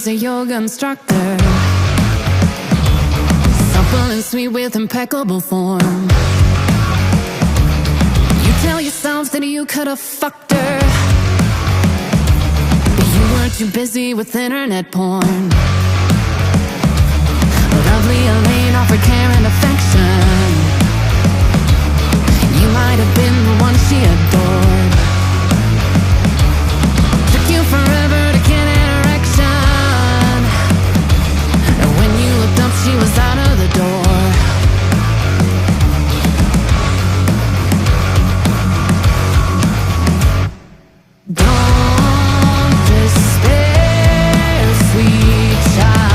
a yoga instructor, supple and sweet with impeccable form. You tell yourself that you could have fucked her, but you were too busy with internet porn. Lovely Elaine offered care and affection. You might have been the one she adored. Took you forever to get an erection, and when you looked up she was out of the door. Don't despair, sweet child.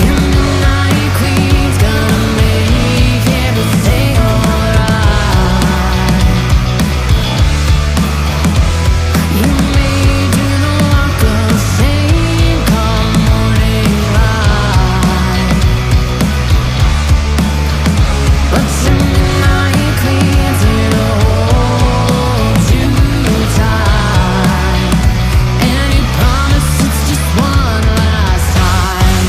Your midnight queen's gonna make everything alright. You may do the walk of shame come morning light, but your midnight queen's gonna hold you tight, and you promise it's just one last time.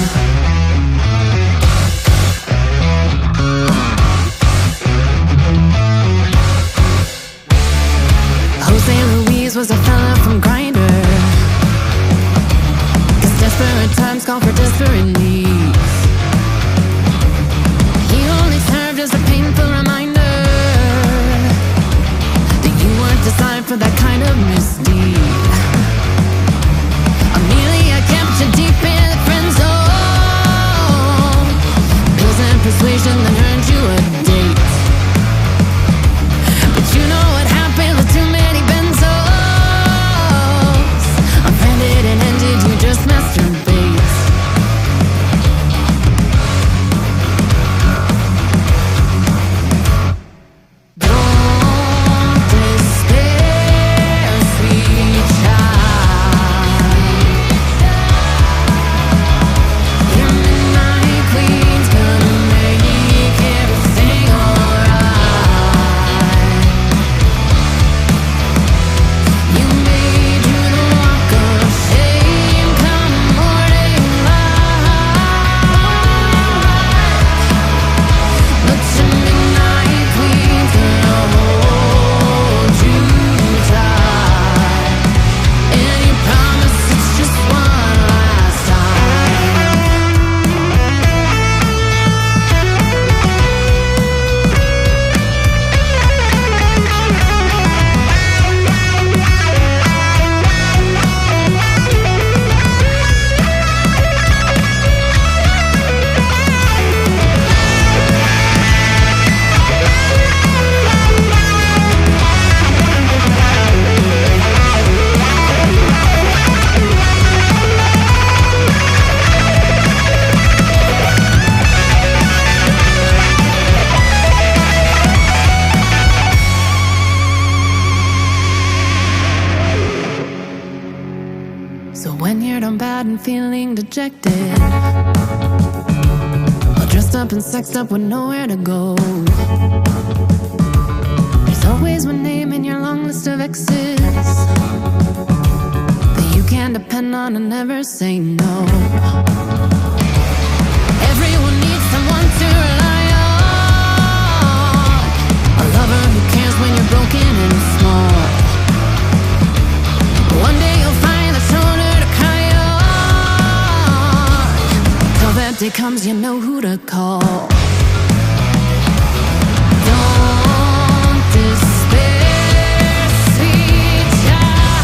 Jose Luis was a fella from Grindr, 'cause desperate times call for desperate needs. He only served as a painful reminder that you weren't designed for that kind of misdeed. Amelia kept you deep in the friend zone, pills and persuasion that earned you a date. But you know what happened with too many benzos? Offended and ended, you just masturbate. Don't despair, sweet child. Your midnight queen's gonna make everything alright. You may do the walk of shame come morning light, but your midnight queen's gonna hold you tight, and you promise it's just one last time. So when you're done bad and feeling dejected, all dressed up and sexed up with nowhere to go, there's always one name in your long list of exes that you can depend on and never say no. Everyone needs someone to rely on, a lover who cares when you're broken and small. One day you'll find the shoulder to cry on. Till that day comes, you know who to call. Don't despair, sweet child.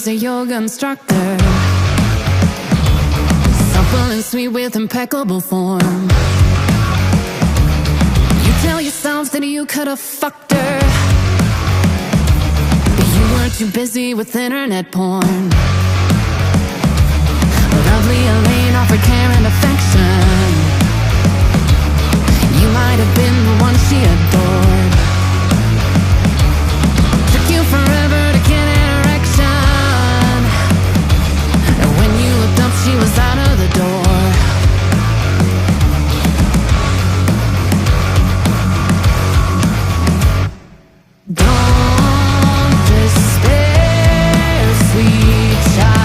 was a yoga instructor, supple and sweet with impeccable form. You tell yourself that you could have fucked her, but you were too busy with internet porn. Lovely Elaine offered care and affection. You might have been the one she adored. Took you forever to get an erection, and when you looked up she was out of the door. Don't despair, sweet child.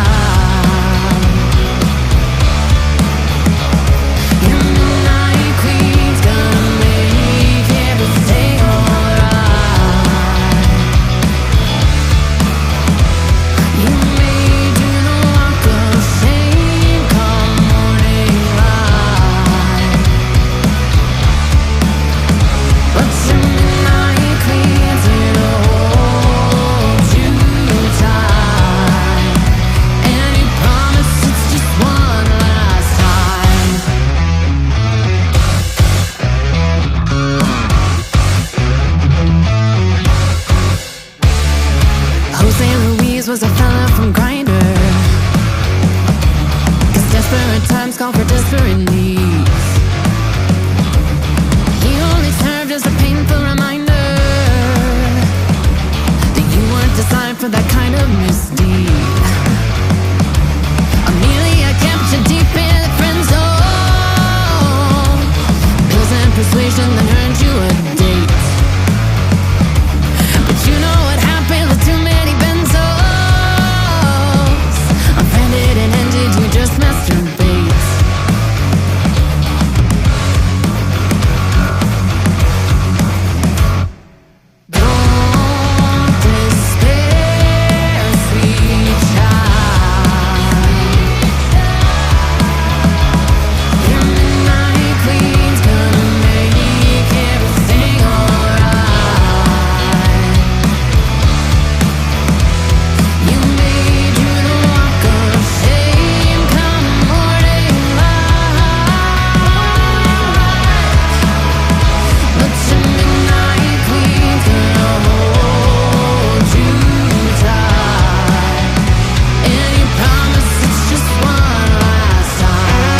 Your midnight queen's gonna make everything alright. You may do the walk of shame come morning light, but your midnight queen's here to hold you tight, and you promise it's just one last time. Jose Luis was a fella from Grindr, 'cause desperate times call for desperate needs. He only served as a painful reminder that you weren't designed for that kind of misdeed. Amelia kept you deep in the friend zone, pills and persuasion that earned you a date. But you know what happened with too many benzos? Offended and ended, you just masturbate. Don't despair, sweet child. Your midnight queen's gonna make everything alright. You may do the walk of shame come morning light, but your midnight queen's gonna hold you tight, and you promise it's just one last time.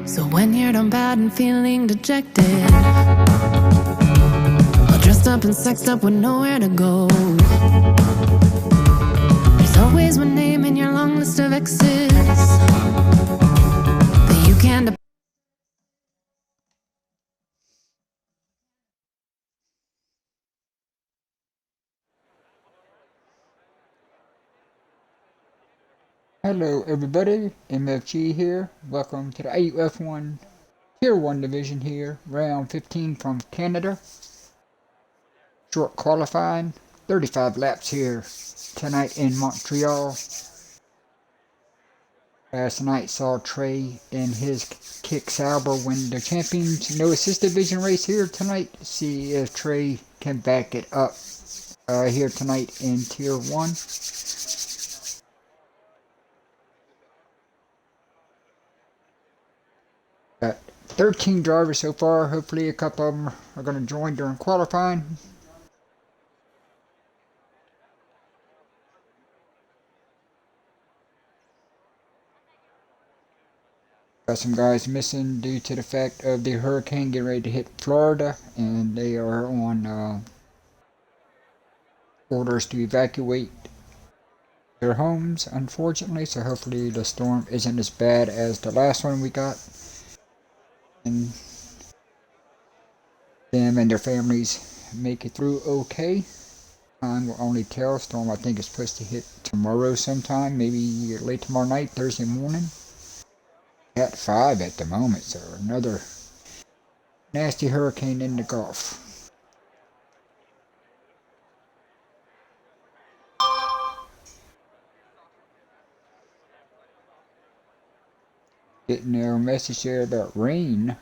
So when you're done bad and feeling dejected, all dressed up and sexed up with nowhere to go, there's always one name in your long list of exes that you can't. Hello everybody, MFG here. Welcome to the IUF1 Tier 1 division here, round 15 from Canada. Short qualifying, 35 laps here tonight in Montreal. Last night saw Trey and his Kick Sauber win the Champions No Assist Division race here tonight. See if Trey can back it up here tonight in Tier 1. Got 13 drivers so far. Hopefully a couple of them are going to join during qualifying. Got some guys missing due to the fact of the hurricane getting ready to hit Florida, and they are on orders to evacuate. their homes, unfortunately, so hopefully the storm isn't as bad as the last one we got. And them and their families make it through okay. Time will only tell. Storm I think is supposed to hit tomorrow sometime, maybe late tomorrow night, Thursday morning. Cat 5 at the moment, so another nasty hurricane in the Gulf. Getting a message there about rain.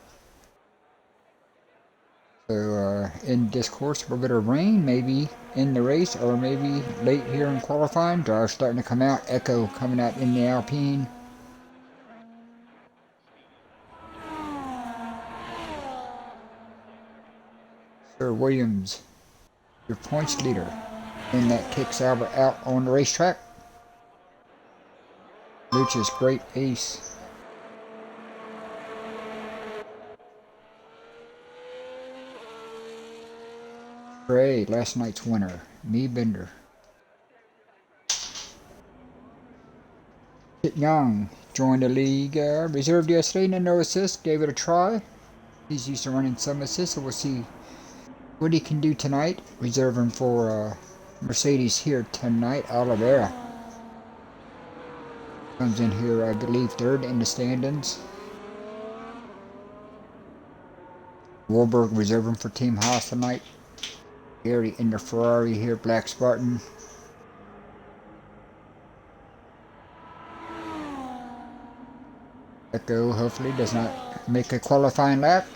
So in discourse, a little bit of rain maybe in the race, or maybe late here in qualifying. Drives starting to come out. Echo coming out in the Alpine. Sir Williams, your points leader. And that kicks Albert out on the racetrack. Lucha's great ace. Trey, last night's winner. Me Bender. Kit Young joined the league. Reserved yesterday, no assist. Gave it a try. He's used to running some assists, so we'll see what he can do tonight. Reserving for Mercedes here tonight. Oliveira comes in here, I believe, third in the standings. Wahlberg reserving for Team Haas tonight. Gary in the Ferrari here, Black Spartan. Echo hopefully does not make a qualifying lap.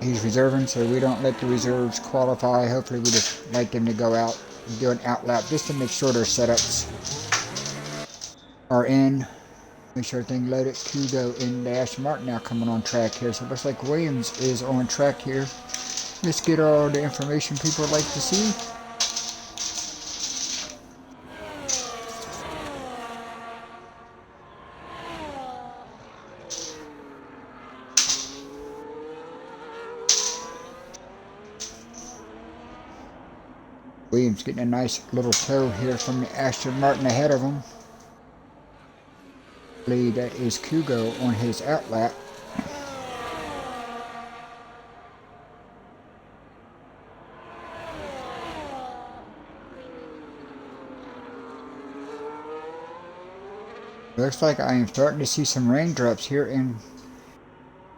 He's reserving, so we don't let the reserves qualify. Hopefully we just like them to go out and do an out lap just to make sure their setups are in. Make sure everything loaded. Kudo in dash. Martin now coming on track here. So it looks like Williams is on track here. Let's get all the information people like to see. Williams getting a nice little tow here from the Aston Martin ahead of him. I believe that is Kugo on his out lap. Looks like I am starting to see some raindrops here in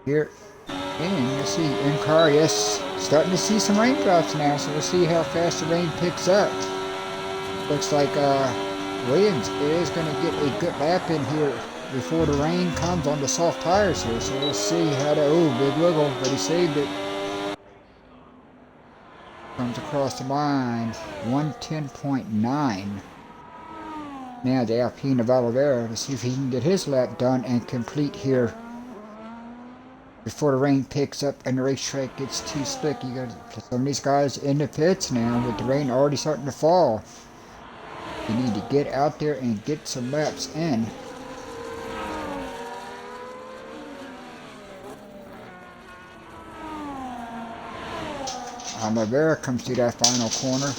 let's see, in car, yes, starting to see some raindrops now, so we'll see how fast the rain picks up. Looks like Williams is going to get a good lap in here before the rain comes on the soft tires here, so we'll see how the, big wiggle, but he saved it. Comes across the line, 110.9. Now the Alpine of Oliveira to see if he can get his lap done and complete here before the rain picks up and the racetrack gets too slick. You got some of these guys in the pits now with the rain already starting to fall. You need to get out there and get some laps in. Oliveira comes through that final corner.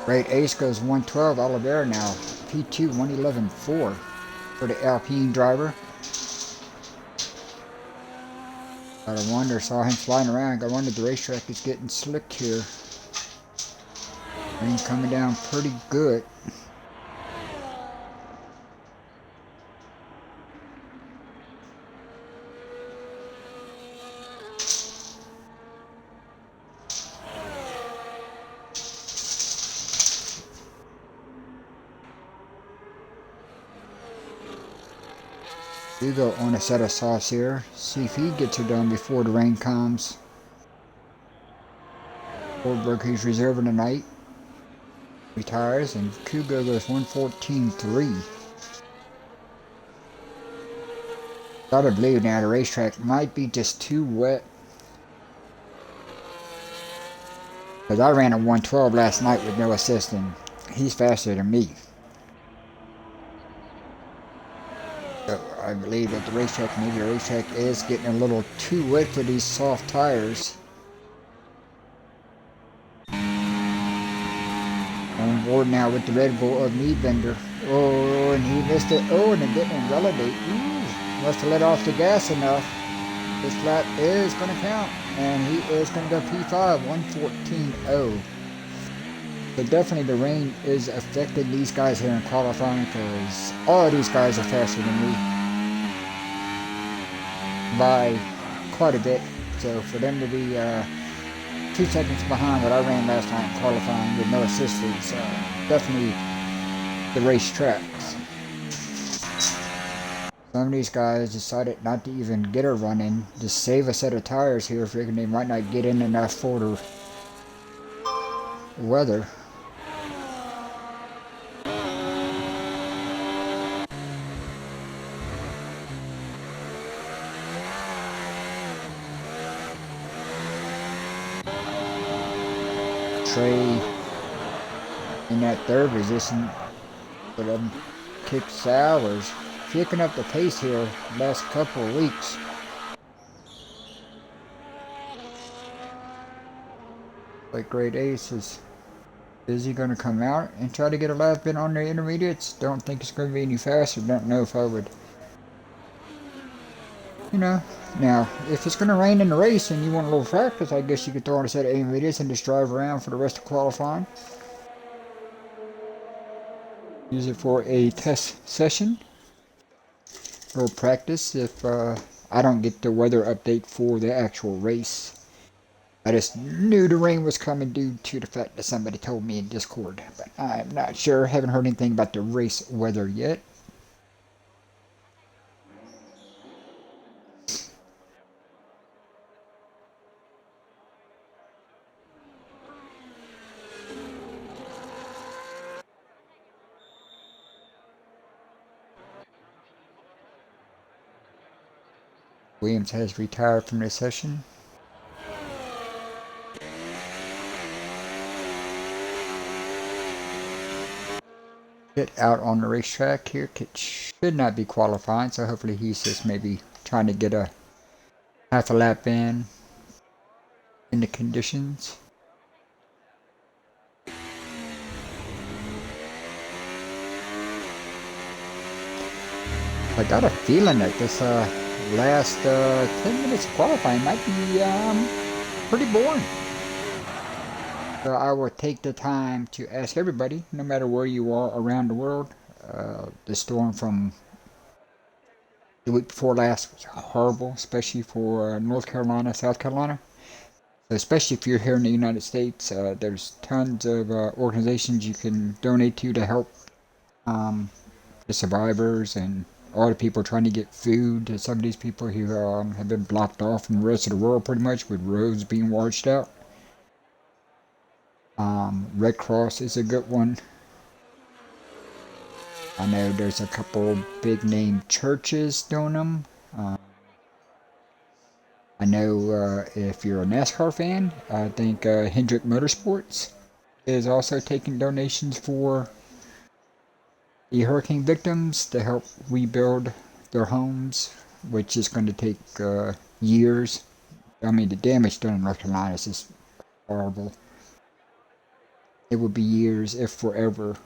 Great ace goes 112. Oliveira now P2 111.4 for the Alpine driver. Gotta wonder, saw him flying around. I wonder the racetrack is getting slick here. Rain coming down pretty good. Hugo on a set of sauce here. See if he gets her done before the rain comes. Goldberg, he's reserving tonight. Retires, and Kugo goes 114.3. Gotta believe now the racetrack might be just too wet. Because I ran a 112 last night with no assist, and he's faster than me. So I believe that maybe the racetrack is getting a little too wet for these soft tires. board now with the Red Bull of meat vendor. Oh, and he missed it. Oh, and it didn't validate. Ooh, must have let off the gas enough. This lap is going to count, and he is going to go P5, 114.0. So definitely the rain is affecting these guys here in qualifying, because all of these guys are faster than me by quite a bit. So for them to be 2 seconds behind what I ran last night in qualifying with no assistance, definitely the racetracks. Some of these guys decided not to even get a run in, just save a set of tires here, figuring they might not get in enough for the weather. Trey in that third position for them kick hours, picking up the pace here last couple of weeks. Like Great Ace is he going to come out and try to get a lap in on the intermediates? Don't think it's going to be any faster. Don't know if I would, you know. Now, if it's going to rain in the race and you want a little practice, I guess you could throw on a set of intermediates and just drive around for the rest of qualifying. Use it for a test session or practice if I don't get the weather update for the actual race. I just knew the rain was coming due to the fact that somebody told me in Discord, but I'm not sure. Haven't heard anything about the race weather yet. Williams has retired from the session. Get out on the racetrack here. Kit should not be qualifying, so hopefully he's just maybe trying to get a half a lap in the conditions. I got a feeling that this last 10 minutes of qualifying might be pretty boring. So I will take the time to ask everybody, no matter where you are around the world, the storm from the week before last was horrible, especially for North Carolina, South Carolina. So especially if you're here in the United States, there's tons of organizations you can donate to help the survivors and all the people trying to get food to some of these people who have been blocked off from the rest of the world pretty much, with roads being washed out. Red Cross is a good one. I know there's a couple big name churches doing them. I know if you're a NASCAR fan, I think Hendrick Motorsports is also taking donations for the hurricane victims to help rebuild their homes, which is going to take years. I mean, the damage done in North Carolina is just horrible. It would be years, if forever,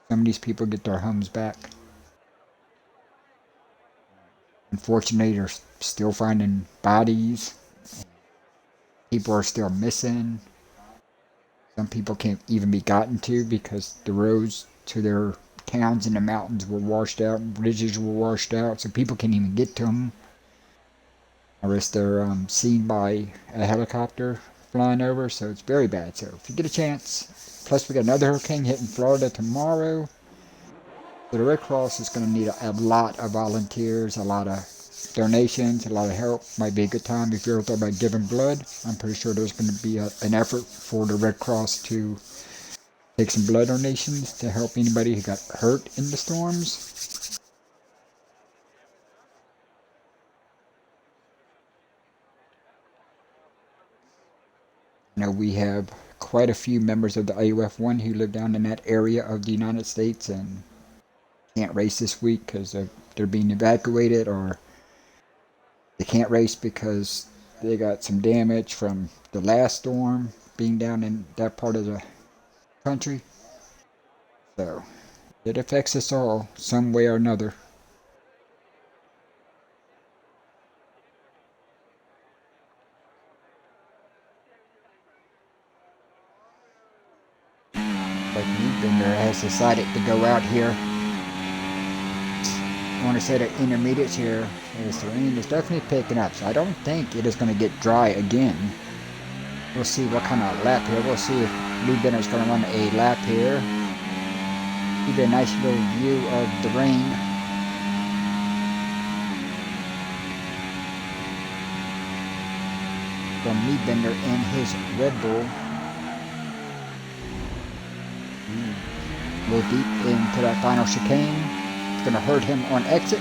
some of these people get their homes back. Unfortunately, they're still finding bodies. People are still missing. Some people can't even be gotten to because the roads to their towns in the mountains were washed out, and bridges were washed out, so people can't even get to them. Unless they're seen by a helicopter flying over, so it's very bad. So if you get a chance, plus we got another hurricane hitting Florida tomorrow. So the Red Cross is going to need a lot of volunteers, a lot of donations, a lot of help. Might be a good time if you're ever thought about giving blood. I'm pretty sure there's going to be an effort for the Red Cross to take some blood donations to help anybody who got hurt in the storms. You know, we have quite a few members of the IUF1 who live down in that area of the United States and can't race this week because they're being evacuated, or they can't race because they got some damage from the last storm being down in that part of the country. So it affects us all some way or another. But Bender has decided to go out here. I want to say that intermediates here, as the rain is definitely picking up, so I don't think it is going to get dry again. We'll see what kind of lap here. We'll see if Bender's going to run a lap here. Give you a nice little view of the rain. From Bender in his Red Bull. A little deep into that final chicane. It's going to hurt him on exit.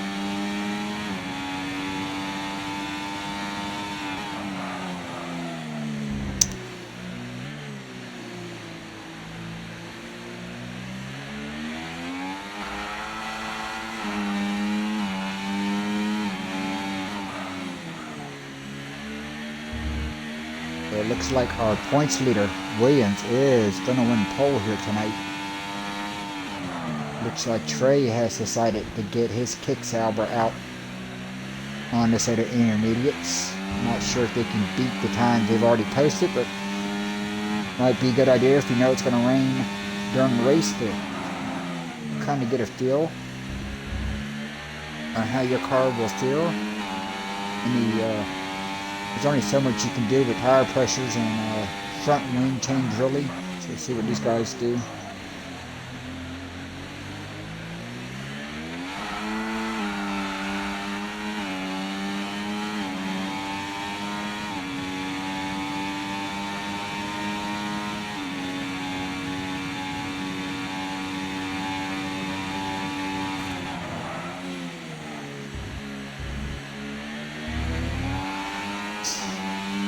So it looks like our points leader, Williams, is going to win pole here tonight. Looks like Trey has decided to get his kick salver out on the set of intermediates. Not sure if they can beat the times they've already posted, but might be a good idea if you know it's going to rain during the race to kind of get a feel on how your car will feel. There's only so much you can do with tire pressures and front wing change really. So let's see what these guys do.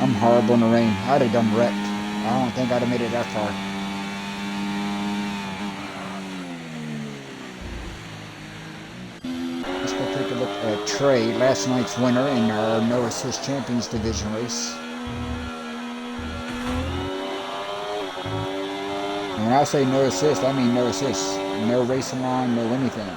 I'm horrible in the rain. I'd have done wrecked. I don't think I'd have made it that far. Let's go take a look at Trey, last night's winner in our No Assist Champions Division race. And when I say no assist, I mean no assist. No racing line, no anything.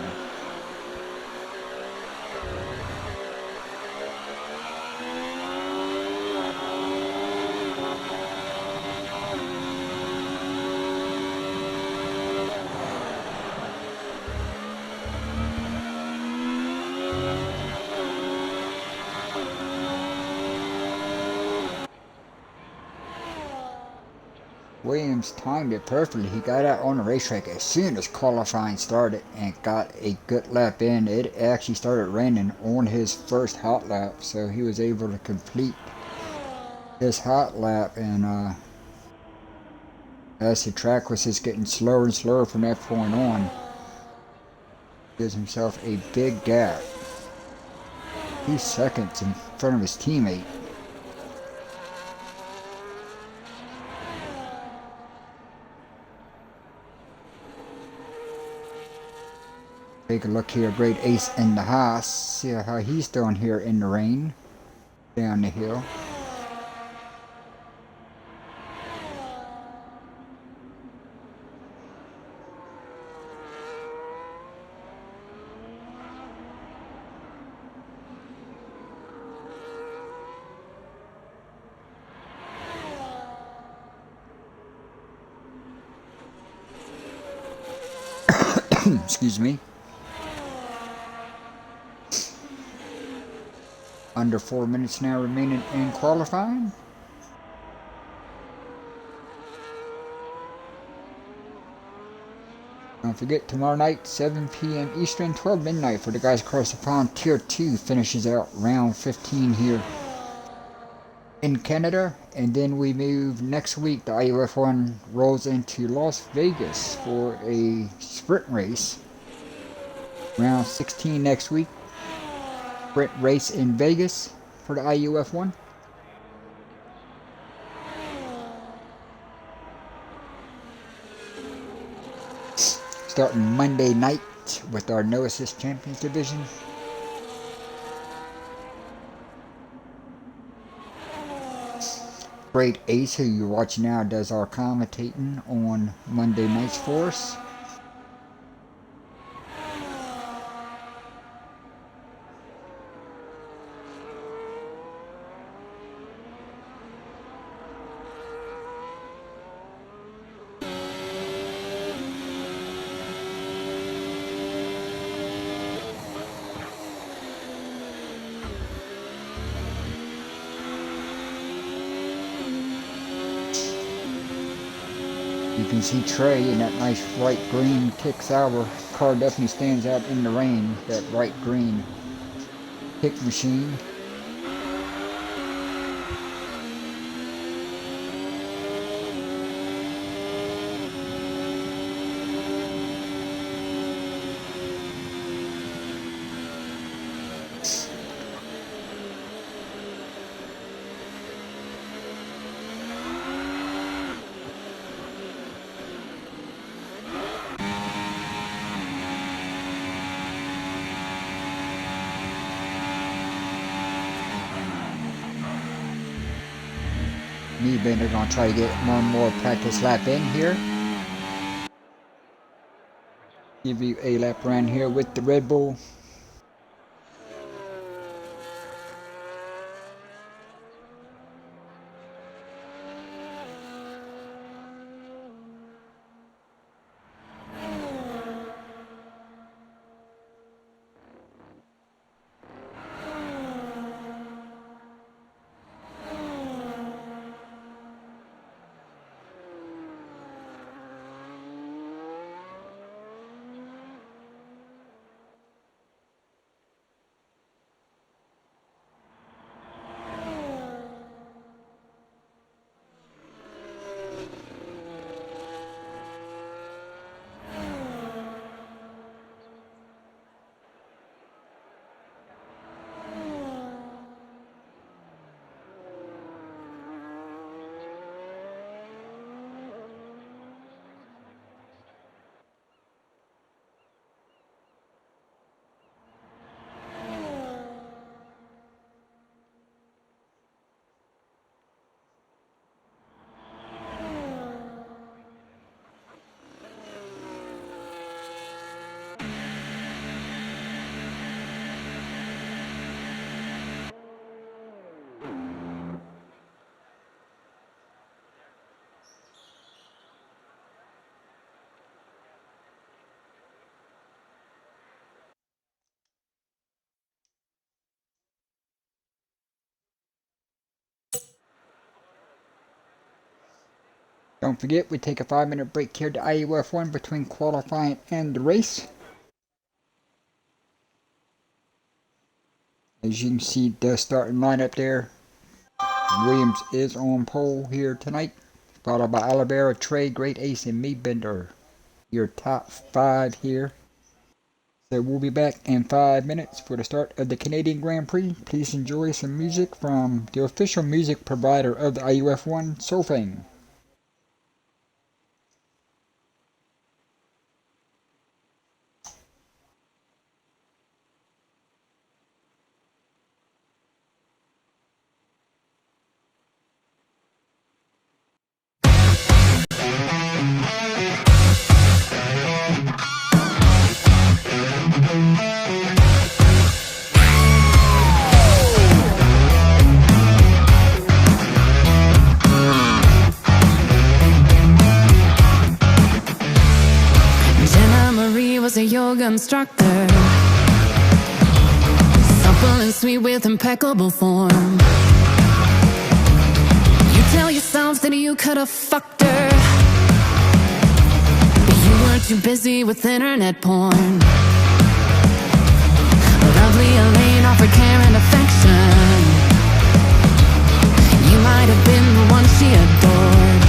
Williams timed it perfectly. He got out on the racetrack as soon as qualifying started and got a good lap in. It actually started raining on his first hot lap, so he was able to complete his hot lap. And as the track was just getting slower and slower from that point on, gives himself a big gap. He's seconds in front of his teammate. Take a look here, great ace in the Haas. See how he's doing here in the rain, down the hill. Excuse me. Under 4 minutes now remaining in qualifying. Don't forget, tomorrow night, 7 p.m. Eastern, 12 midnight for the guys across the pond. Tier 2 finishes out round 15 here in Canada. And then we move next week. The IUF1 rolls into Las Vegas for a sprint race. Round 16 next week. Sprint race in Vegas for the IUF1. Starting Monday night with our No Assist Champions Division. Great Ace, who you're watching now, does our commentating on Monday nights for us. You can see Trey in that nice bright green kick Sauber car. Definitely stands out in the rain, that bright green kick machine. Me Bender gonna try to get one more practice lap in here. Give you a lap around here with the Red Bull. Don't forget, we take a 5-minute break here to IUF1 between qualifying and the race. As you can see, the starting lineup there. Williams is on pole here tonight, followed by Oliveira, Trey, Great Ace, and Me Bender. Your top 5 here. So we'll be back in 5 minutes for the start of the Canadian Grand Prix. Please enjoy some music from the official music provider of the IUF1, Solfaing. Was a yoga instructor, supple and sweet with impeccable form. You tell yourself that you could have fucked her, but you were too busy with internet porn. Lovely Elaine offered care and affection. You might have been the one she adored.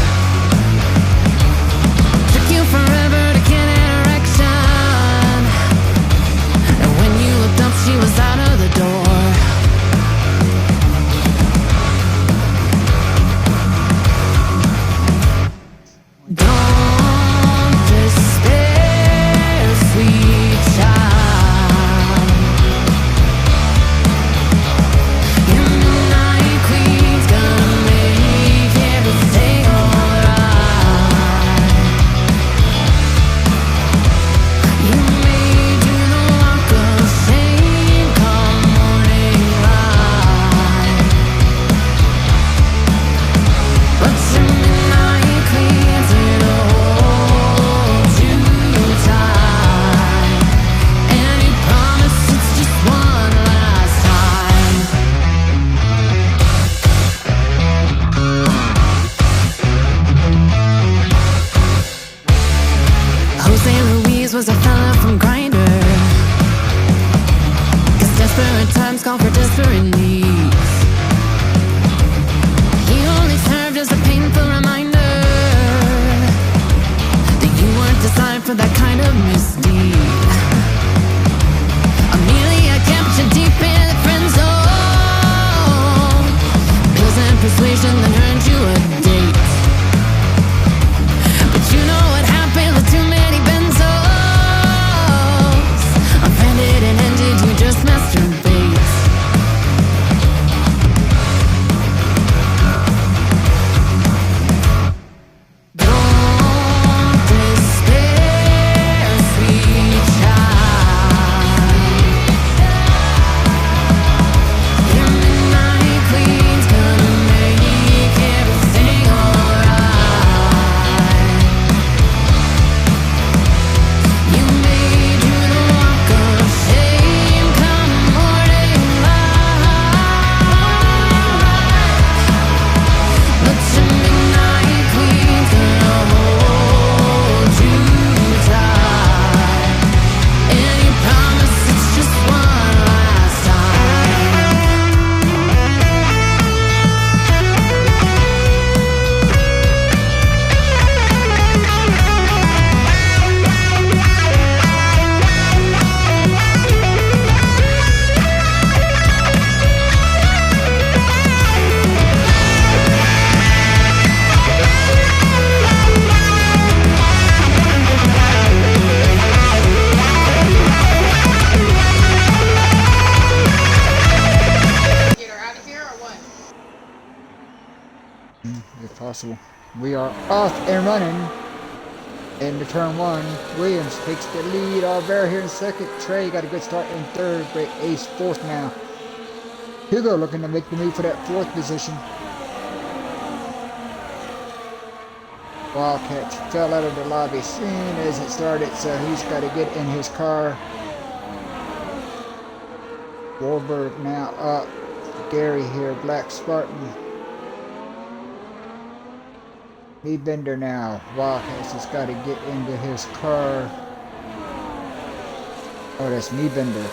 Took you forever to get an erection. She was out of the door. Don't despair, sweet child. And the night queen's gonna make it stay on. Jose Luis was a fella from Grindr. 'Cause desperate times call for desperate needs. He only served as a painful reminder that you weren't designed for that kind of misdeed. Amelia kept you deep in the friend zone. Pills and persuasion that earned you a date. But you know what happened with too many benzos. Offended and ended, you just masturbate. Don't despair, sweet child. Your midnight queen's gonna make everything alright. You made you the walk of shame come morning light. But your midnight queen's gonna hold you tight. And you promise it's just one last time. Get her out of here or what? If possible. We are off and running into turn one. Williams takes the lead. Albert here in second. Trey got a good start in third. Great Ace fourth now. Hugo looking to make the move for that fourth position. Wildcats fell out of the lobby soon as it started, so he's got to get in his car. Wahlberg now up. Gary here, Black Spartan. Me Bender now. Wildcats has got to get into his car. Oh, that's Me Bender.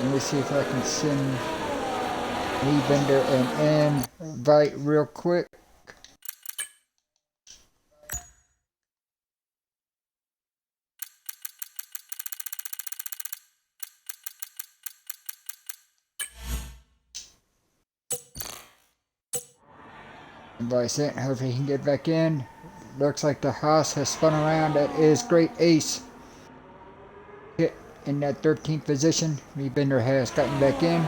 Let me see if I can send Me Bender an invite real quick. Invite sent. Hopefully he can get back in. Looks like the Haas has spun around. That is Great Ace. Hit in that 13th position. Me Bender has gotten back in.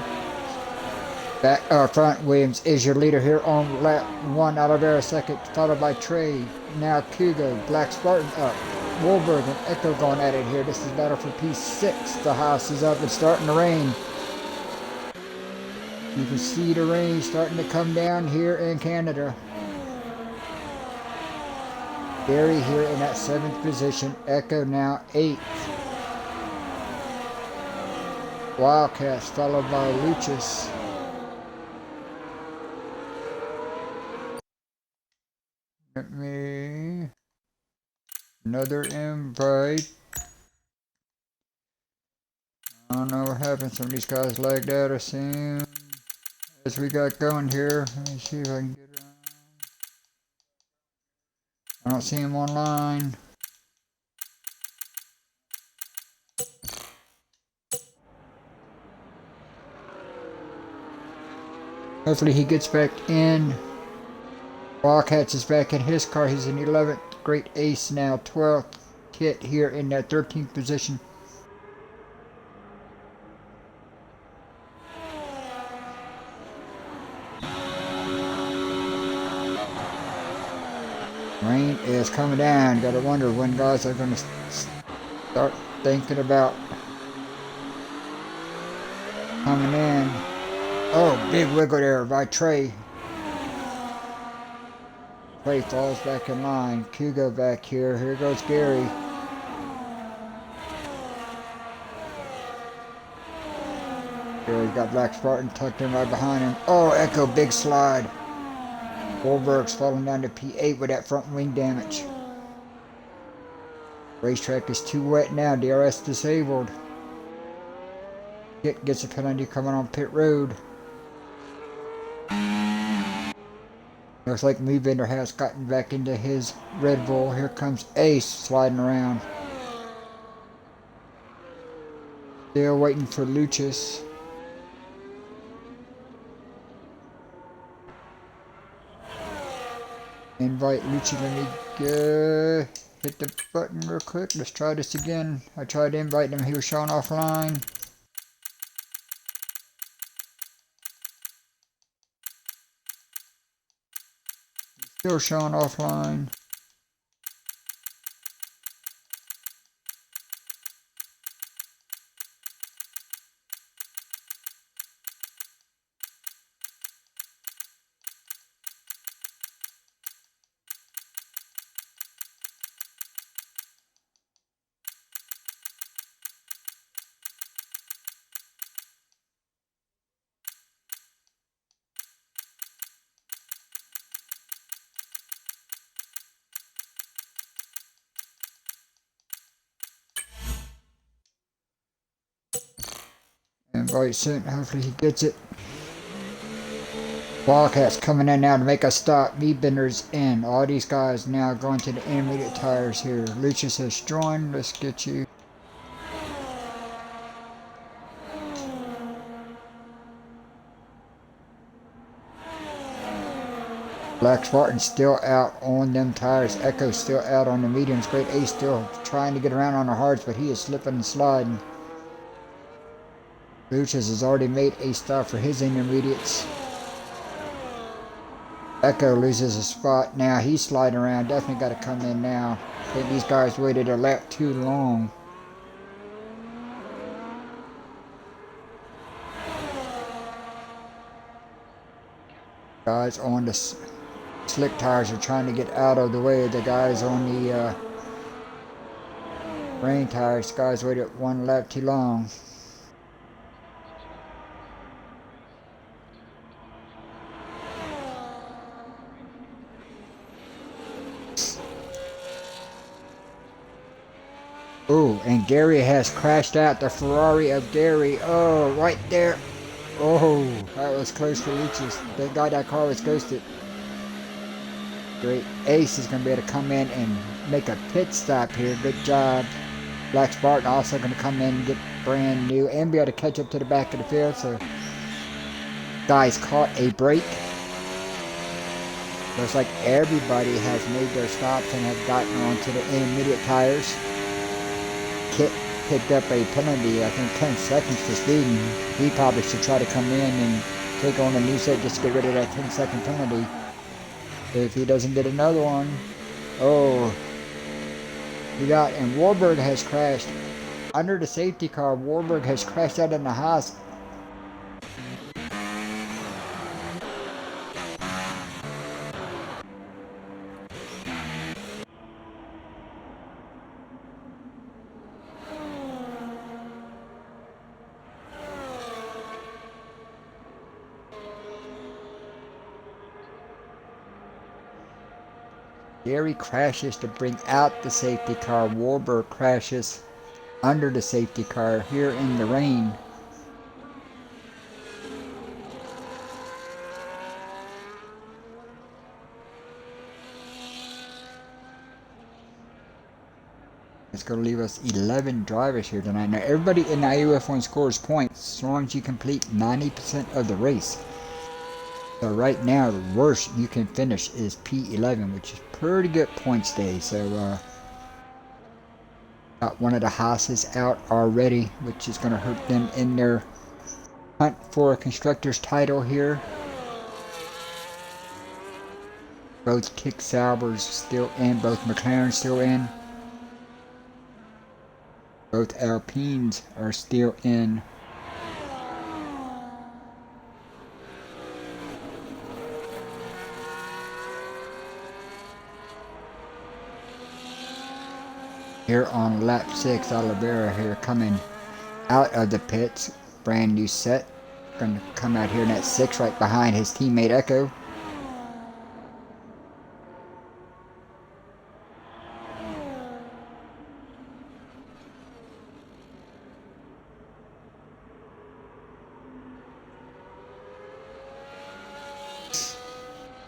Back front, Williams is your leader here on lap 1. Oliveira second, followed by Trey. Now Kugo, Black Spartan up. Wahlberg and Echo going at it here. This is battle for P6. The Haas is up and starting to rain. You can see the rain starting to come down here in Canada. Gary here in that 7th position. Echo now 8th. Wildcats followed by Luchas. Let me... Another invite. I don't know what happened. Some of these guys lagged out, I assume. As we got going here, let me see if I can get around. I don't see him online. Hopefully he gets back in. Wildcats is back in his car. He's in 11th. Great Ace now 12th. Kit here in that 13th position. Rain is coming down. Gotta wonder when guys are gonna start thinking about coming in. Oh, big wiggle there by Trey. Trey falls back in line. Kugo back here. Here goes Gary. Gary's got Black Spartan tucked in right behind him. Oh, Echo, big slide. Wahlberg's falling down to P8 with that front wing damage. Racetrack is too wet now. DRS disabled. Gets a penalty coming on pit road. Looks like Moveender has gotten back into his Red Bull. Here comes Ace sliding around. Still waiting for Lucius. Invite Lucius. Let me hit the button real quick. Let's try this again. I tried to invite him. He was showing offline. Still showing offline. Invite sent. Hopefully he gets it. Wildcats coming in now to make a stop. Meatbender's in. All these guys now going to the intermediate tires here. Lucius has joined. Let's get you. Black Spartan's still out on them tires. Echo's still out on the mediums. Great Ace still trying to get around on the hards, but he is slipping and sliding. Lucius has already made a stop for his intermediates. Echo loses a spot now. He's sliding around. Definitely got to come in now. I think these guys waited a lap too long. Guys on the slick tires are trying to get out of the way of the guys on the rain tires. Guys waited one lap too long. Oh, and Gary has crashed out. The Ferrari of Gary. Oh, right there. Oh, that was close for Lucius. Thank God that car was ghosted. Great Ace is going to be able to come in and make a pit stop here. Good job. Black Spartan also going to come in and get brand new and be able to catch up to the back of the field. So, guys caught a break. Looks like everybody has made their stops and have gotten onto the intermediate tires. Kit picked up a penalty, I think 10 seconds for speeding. He probably should try to come in and take on a new set just to get rid of that 10-second penalty. If he doesn't get another one. Oh. And Warburg has crashed. Under the safety car, Warburg has crashed out in the house. Gary crashes to bring out the safety car. Warburg crashes under the safety car here in the rain. It's going to leave us 11 drivers here tonight. Now everybody in the IUF1 scores points as long as you complete 90% of the race. So right now, the worst you can finish is P11, which is pretty good points day. So got one of the Haas's out already, which is going to hurt them in their hunt for a constructor's title here. Both Kick Saubers still in, both McLaren still in. Both Alpines are still in. Here on lap 6, Oliveira here coming out of the pits. Brand new set. Going to come out here in that 6 right behind his teammate Echo.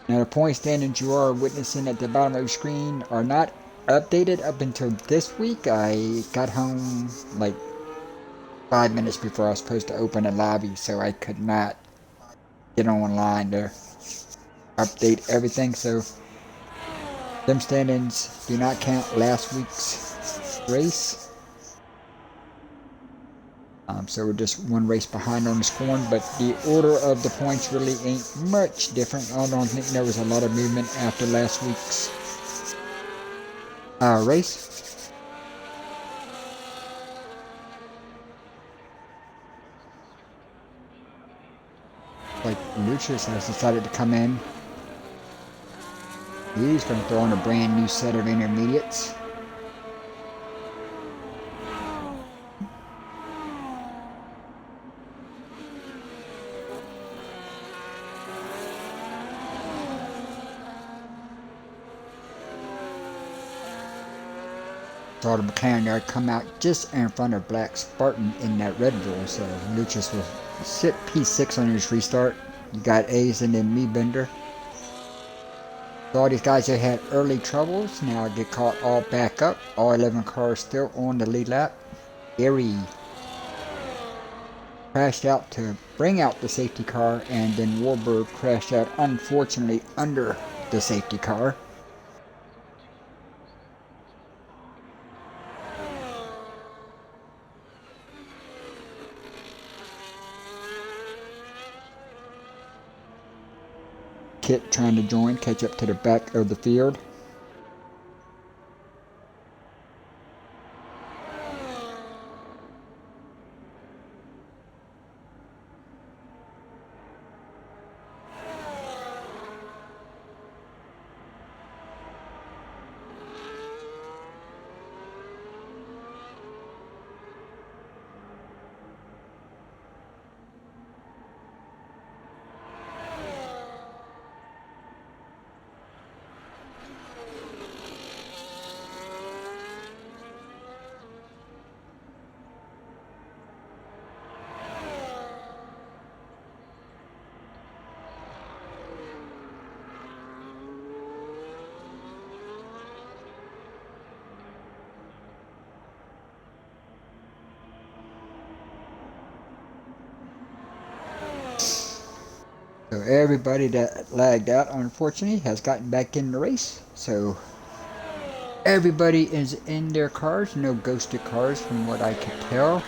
Now the point standings you are witnessing at the bottom of your screen are not updated up until this week. I got home like 5 minutes before I was supposed to open a lobby, so I could not get online to update everything. So them standings do not count last week's race. So we're just one race behind on the scoring, but the order of the points really ain't much different. I don't think there was a lot of movement after last week's race. Like Lucius has decided to come in. He's going to throw in a brand new set of intermediates. Saw the McLaren yard come out just in front of Black Spartan in that Red Bull, so Lucius will sit P6 on his restart. You got A's and then me Bender. So all these guys that had early troubles now get caught all back up. All 11 cars still on the lead lap. Gary crashed out to bring out the safety car, and then Warburg crashed out unfortunately under the safety car. Kit trying to join, catch up to the back of the field. So everybody that lagged out, unfortunately, has gotten back in the race. So everybody is in their cars. No ghosted cars from what I could tell.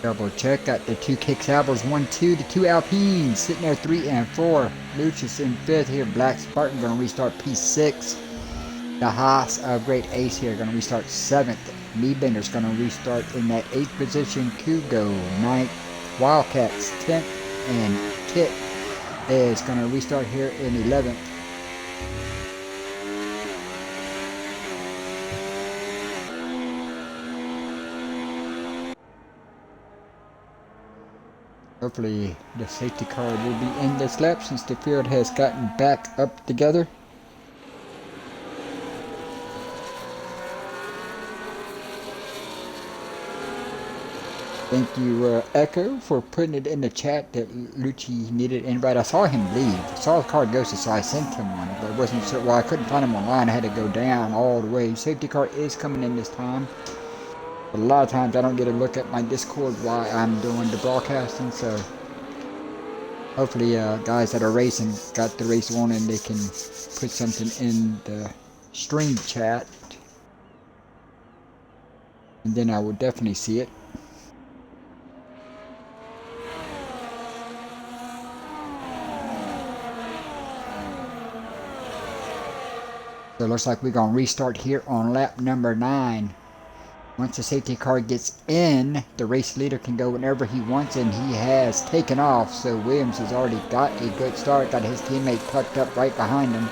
Double check. Got the 2 Kick Sabres, 1-2. The 2 Alpines sitting there 3 and 4. Lucius in 5th here. Black Spartan going to restart P6. The Haas of Great Ace here going to restart 7th. Me Bender's going to restart in that 8th position. Kugo 9th. Wildcats 10th, and Kit is going to restart here in 11th. Hopefully the safety car will be in this lap since the field has gotten back up together. Thank you, Echo, for putting it in the chat that Lucci needed an invite. I saw him leave. I saw his car ghosted, so I sent him one. But it wasn't sure. Well, I couldn't find him online. I had to go down all the way. Safety car is coming in this time. But a lot of times I don't get a look at my Discord while I'm doing the broadcasting. So hopefully, guys that are racing got the race on and they can put something in the stream chat. And then I will definitely see it. So it looks like we're going to restart here on lap number 9. Once the safety car gets in, the race leader can go whenever he wants, and he has taken off. So Williams has already got a good start, got his teammate tucked up right behind him.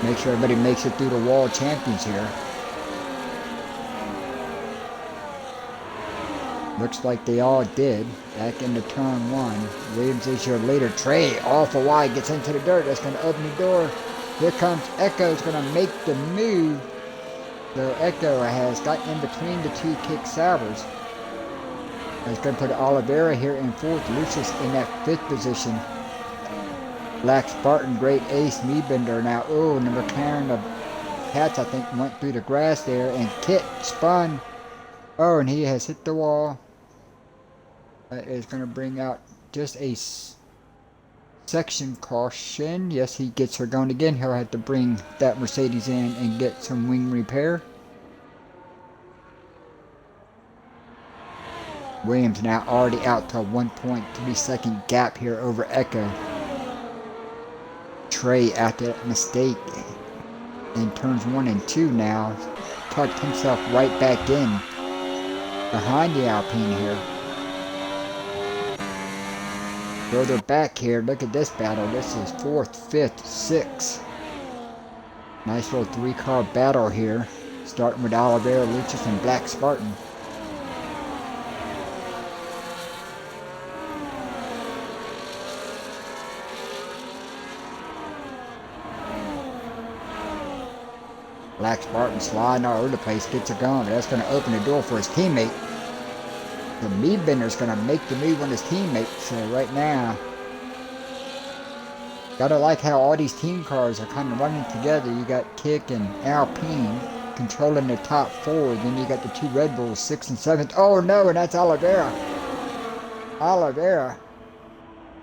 Make sure everybody makes it through the wall champions here. Looks like they all did. Back into turn 1. Williams is your leader. Trey off a wide, gets into the dirt. That's going to open the door. Here comes Echo, is going to make the move. So Echo has got in between the 2 Kick Sabres. It's going to put Oliveira here in 4th. Lucius in that 5th position. Black Spartan, Great Ace, Meebender now. Oh, and the McLaren of Hats, I think, went through the grass there. And Kit spun. Oh, and he has hit the wall. That is going to bring out just a section caution. Yes, he gets her going again. He'll have to bring that Mercedes in and get some wing repair. Williams now already out to a 1.3 second gap here over Echo. Trey after that mistake in turns 1 and 2 now tucked himself right back in behind the Alpine here. Further back here, look at this battle. This is 4th, 5th, 6th. Nice little 3-car battle here, starting with Oliveira, Lucius, and Black Spartan. Black Spartan sliding all over the place, gets it going. That's going to open the door for his teammate. The Meebender's going to make the move on his teammate. So right now, gotta like how all these team cars are kind of running together. You got Kick and Alpine controlling the top 4. Then you got the 2 Red Bulls, 6th and 7th. Oh no, and that's Oliveira. Oliveira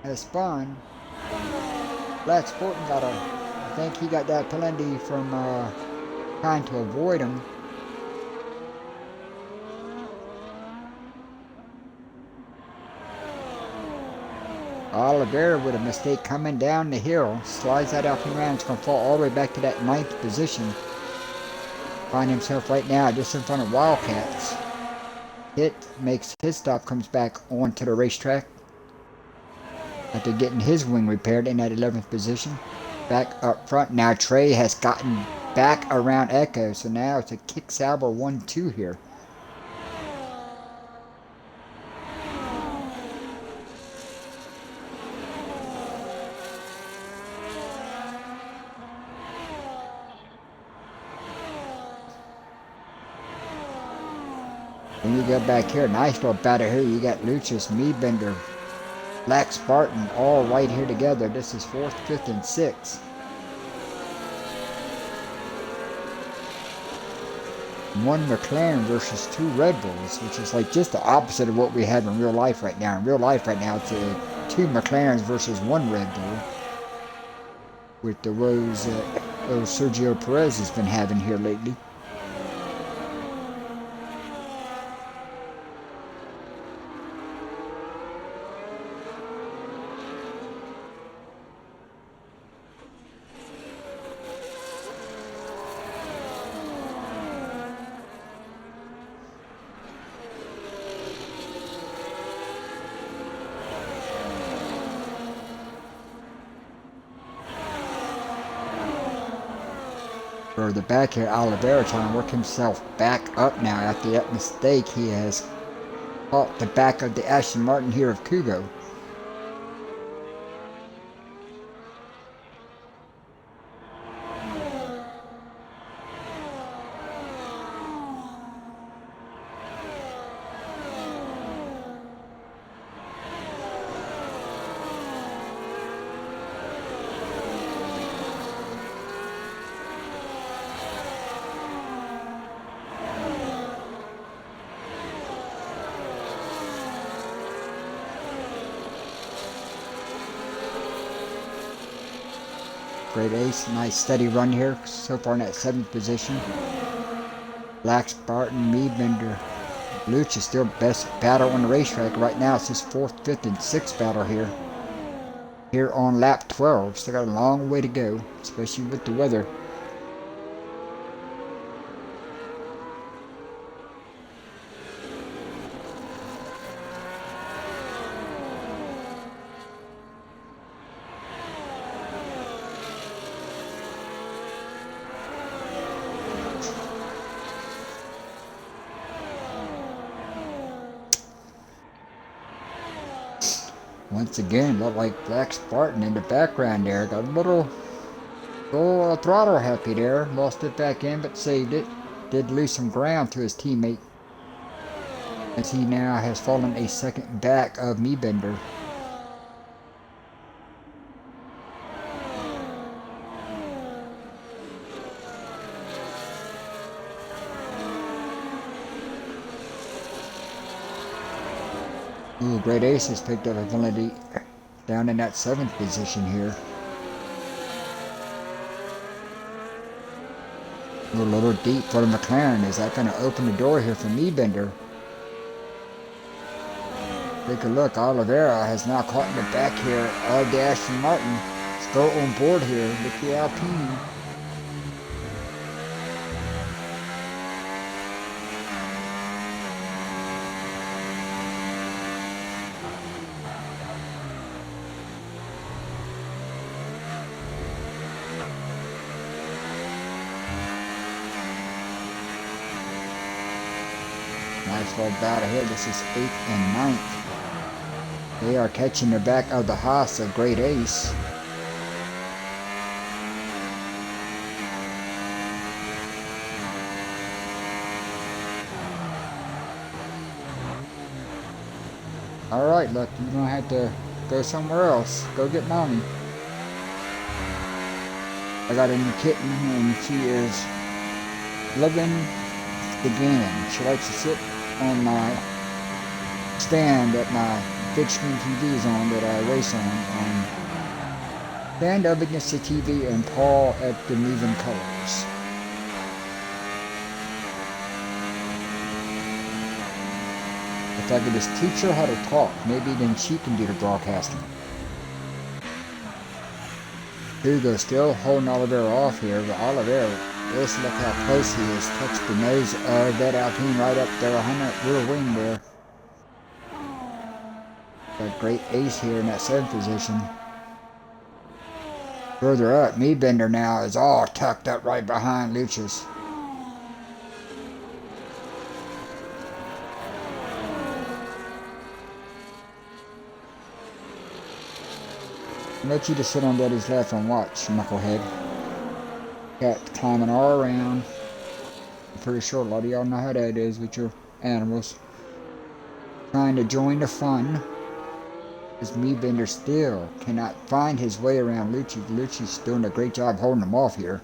has spun. Black Spartan got a, I think he got that penalty from trying to avoid him. Oliveira with a mistake coming down the hill, slides that Alpine around. It's going to fall all the way back to that 9th position. Find himself right now just in front of Wildcats. Hit makes his stop, comes back onto the racetrack after getting his wing repaired in that 11th position. Back up front now, Trey has gotten back around Echo, so now it's a Kick Sauber 1-2 here. Then you go back here, nice little battle here. You got Lucius, Meebender, Black Spartan all right here together. This is 4th, 5th, and 6th. One McLaren versus 2 Red Bulls, which is like just the opposite of what we have in real life right now. In real life right now, it's 2 McLarens versus 1 Red Bull, with the woes Sergio Perez has been having here lately. Further back here, Oliveira trying to work himself back up now after that mistake. He has caught the back of the Aston Martin here of Kugo. Great Ace, nice steady run here so far in that 7th position. Black Spartan, Meebender, Lucha still best battle on the racetrack right now. It's his 4th, 5th, and 6th battle here. Here on lap 12, still got a long way to go, especially with the weather. Once again, looked like Black Spartan in the background there. Got a little throttle happy there. Lost it back in, but saved it. Did lose some ground to his teammate. as he now has fallen a second back of me bender. Ooh, Great Ace has picked up a penalty down in that 7th position here. Ooh, a little deep for the McLaren. Is that going to open the door here for me bender? Take a look. Oliveira has now caught in the back here of the Aston Martin. Still on board here with the Alpine. Nice little bout ahead. This is 8th and 9th. They are catching the back of the Haas of Great Ace. Alright, look, you're going to have to go somewhere else. Go get mommy. I got a new kitten and she is loving the game. She likes to sit on my stand that my big screen TV is on that I race on. Stand up against the TV and paw at the moving colors. If I could just teach her how to talk, maybe then she can do the broadcasting. Hugo still holding Oliveira off here, but Oliveira, just look how close he is. Touched the nose of that Alpine right up there on that rear wing there. Got Great Ace here in that 7th position. Further up, me bender now is all tucked up right behind Lucius. I'll let you just sit on Daddy's lap and watch, knucklehead. Cat climbing all around. I'm pretty sure a lot of y'all know how that is with your animals. Trying to join the fun. This me bender still cannot find his way around Lucci. Lucci's doing a great job holding him off here.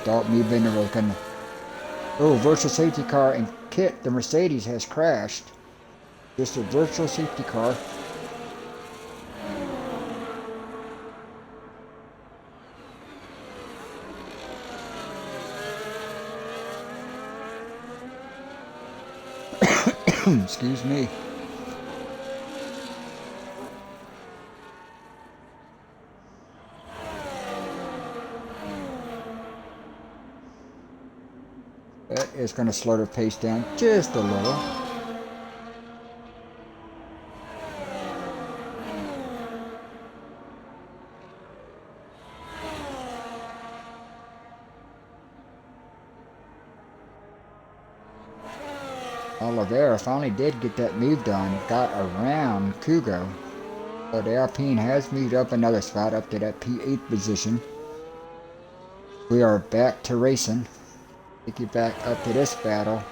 Thought me bender was gonna. Oh, virtual safety car and Kit, the Mercedes, has crashed. Just a virtual safety car. Excuse me. That is going to slow the pace down just a little. Oliveira finally did get that move done, got around Kugo. So the Alpine has moved up another spot up to that P8 position. We are back to racing. Take you back up to this battle.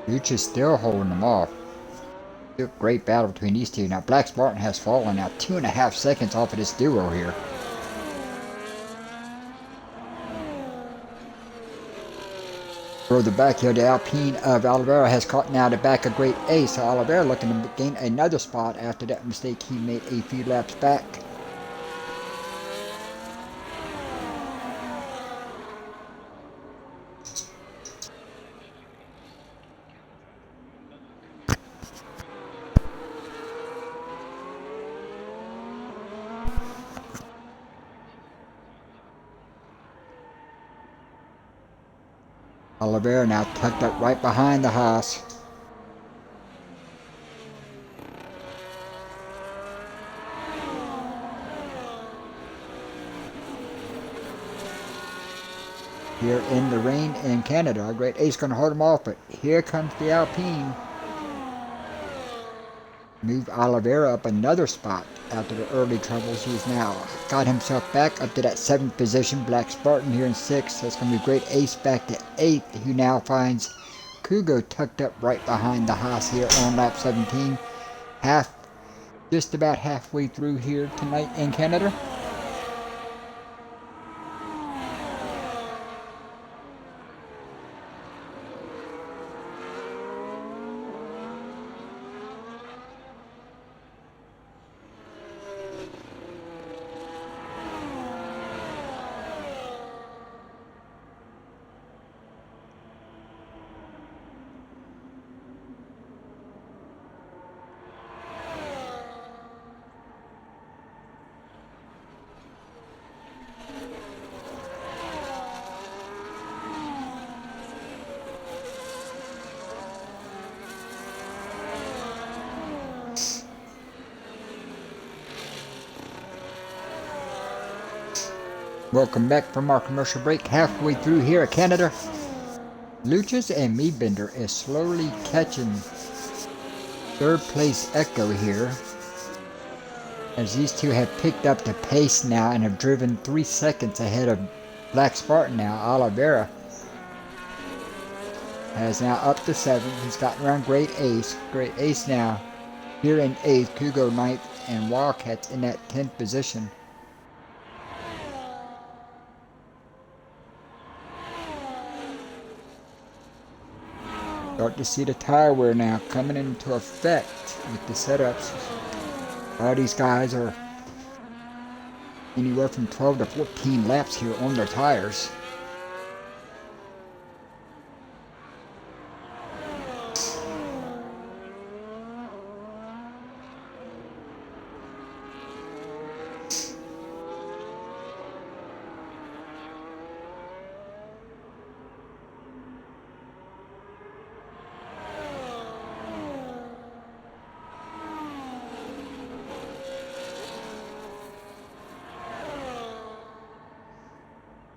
Luch is still holding them off. Still great battle between these two. Now Black Spartan has fallen now 2.5 seconds off of this duo here. Further back here, the Alpine of Oliveira has caught now the back of Great Ace. So Oliveira looking to gain another spot after that mistake he made a few laps back. Oliveira now tucked up right behind the Haas. Here in the rain in Canada, Great Ace going to hold him off, but here comes the Alpine. Move Oliveira up another spot after the early troubles. He's now got himself back up to that 7th position. Black Spartan here in 6th. That's going to be Great Ace back to 8th, who now finds Kugo tucked up right behind the Haas here on lap 17. Just about halfway through here tonight in Canada. Welcome back from our commercial break. Halfway through here at Canada. Luchas and Meadbender is slowly catching 3rd place Echo here, as these two have picked up the pace now and have driven 3 seconds ahead of Black Spartan now. Oliveira has now up to 7th. He's gotten around Great Ace. Great Ace now here in 8th. Kugo 9th and Wildcats in that 10th position. Start to see the tire wear now coming into effect with the setups. All these guys are anywhere from 12 to 14 laps here on their tires.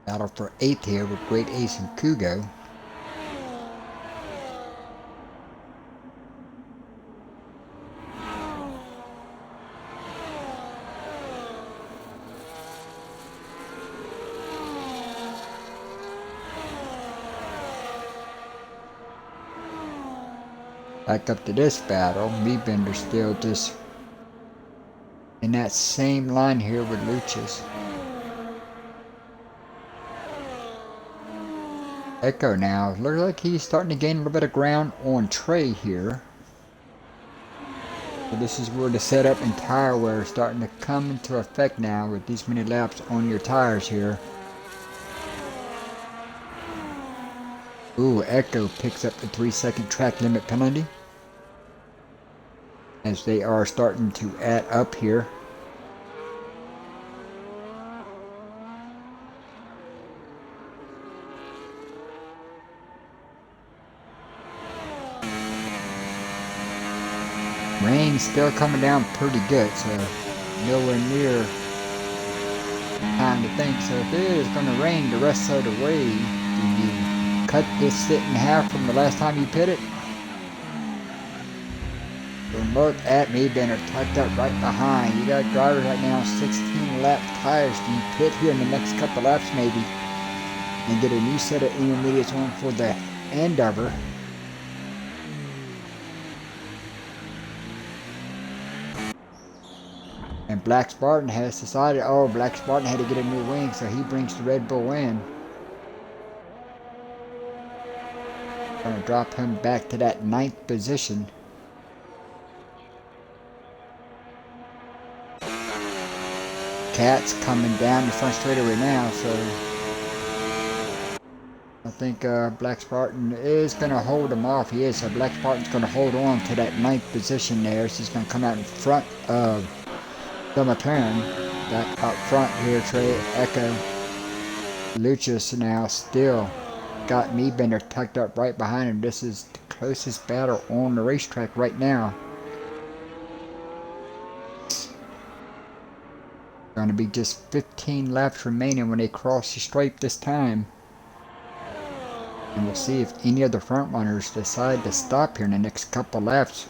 Battle for 8th here with Great Ace and Kugo. Back up to this battle, Meadbender still just in that same line here with Luchas. Echo now, looks like he's starting to gain a little bit of ground on Trey here. So this is where the setup and tire wear is starting to come into effect now with these many laps on your tires here. Ooh, Echo picks up the 3-second track limit penalty, as they are starting to add up here. Rain's still coming down pretty good, so nowhere near time to think. So if it is going to rain the rest of the way, do you cut this sit in half from the last time you pit it? So look at Meadbender tucked up right behind. You got drivers right now 16 lap tires. Do you pit here in the next couple laps maybe and get a new set of intermediates on for the end of her? And Black Spartan has decided, oh, Black Spartan had to get a new wing, so he brings the Red Bull in. Gonna drop him back to that 9th position. Cat's coming down the front straightaway now, so I think Black Spartan is going to hold him off. He is, so Black Spartan's going to hold on to that 9th position there. So he's going to come out in front of the McLaren. Back up front here, Trey, Echo, Lucius now still got Meebender tucked up right behind him. This is the closest battle on the racetrack right now. Going to be just 15 laps remaining when they cross the stripe this time. And we'll see if any of the front runners decide to stop here in the next couple laps.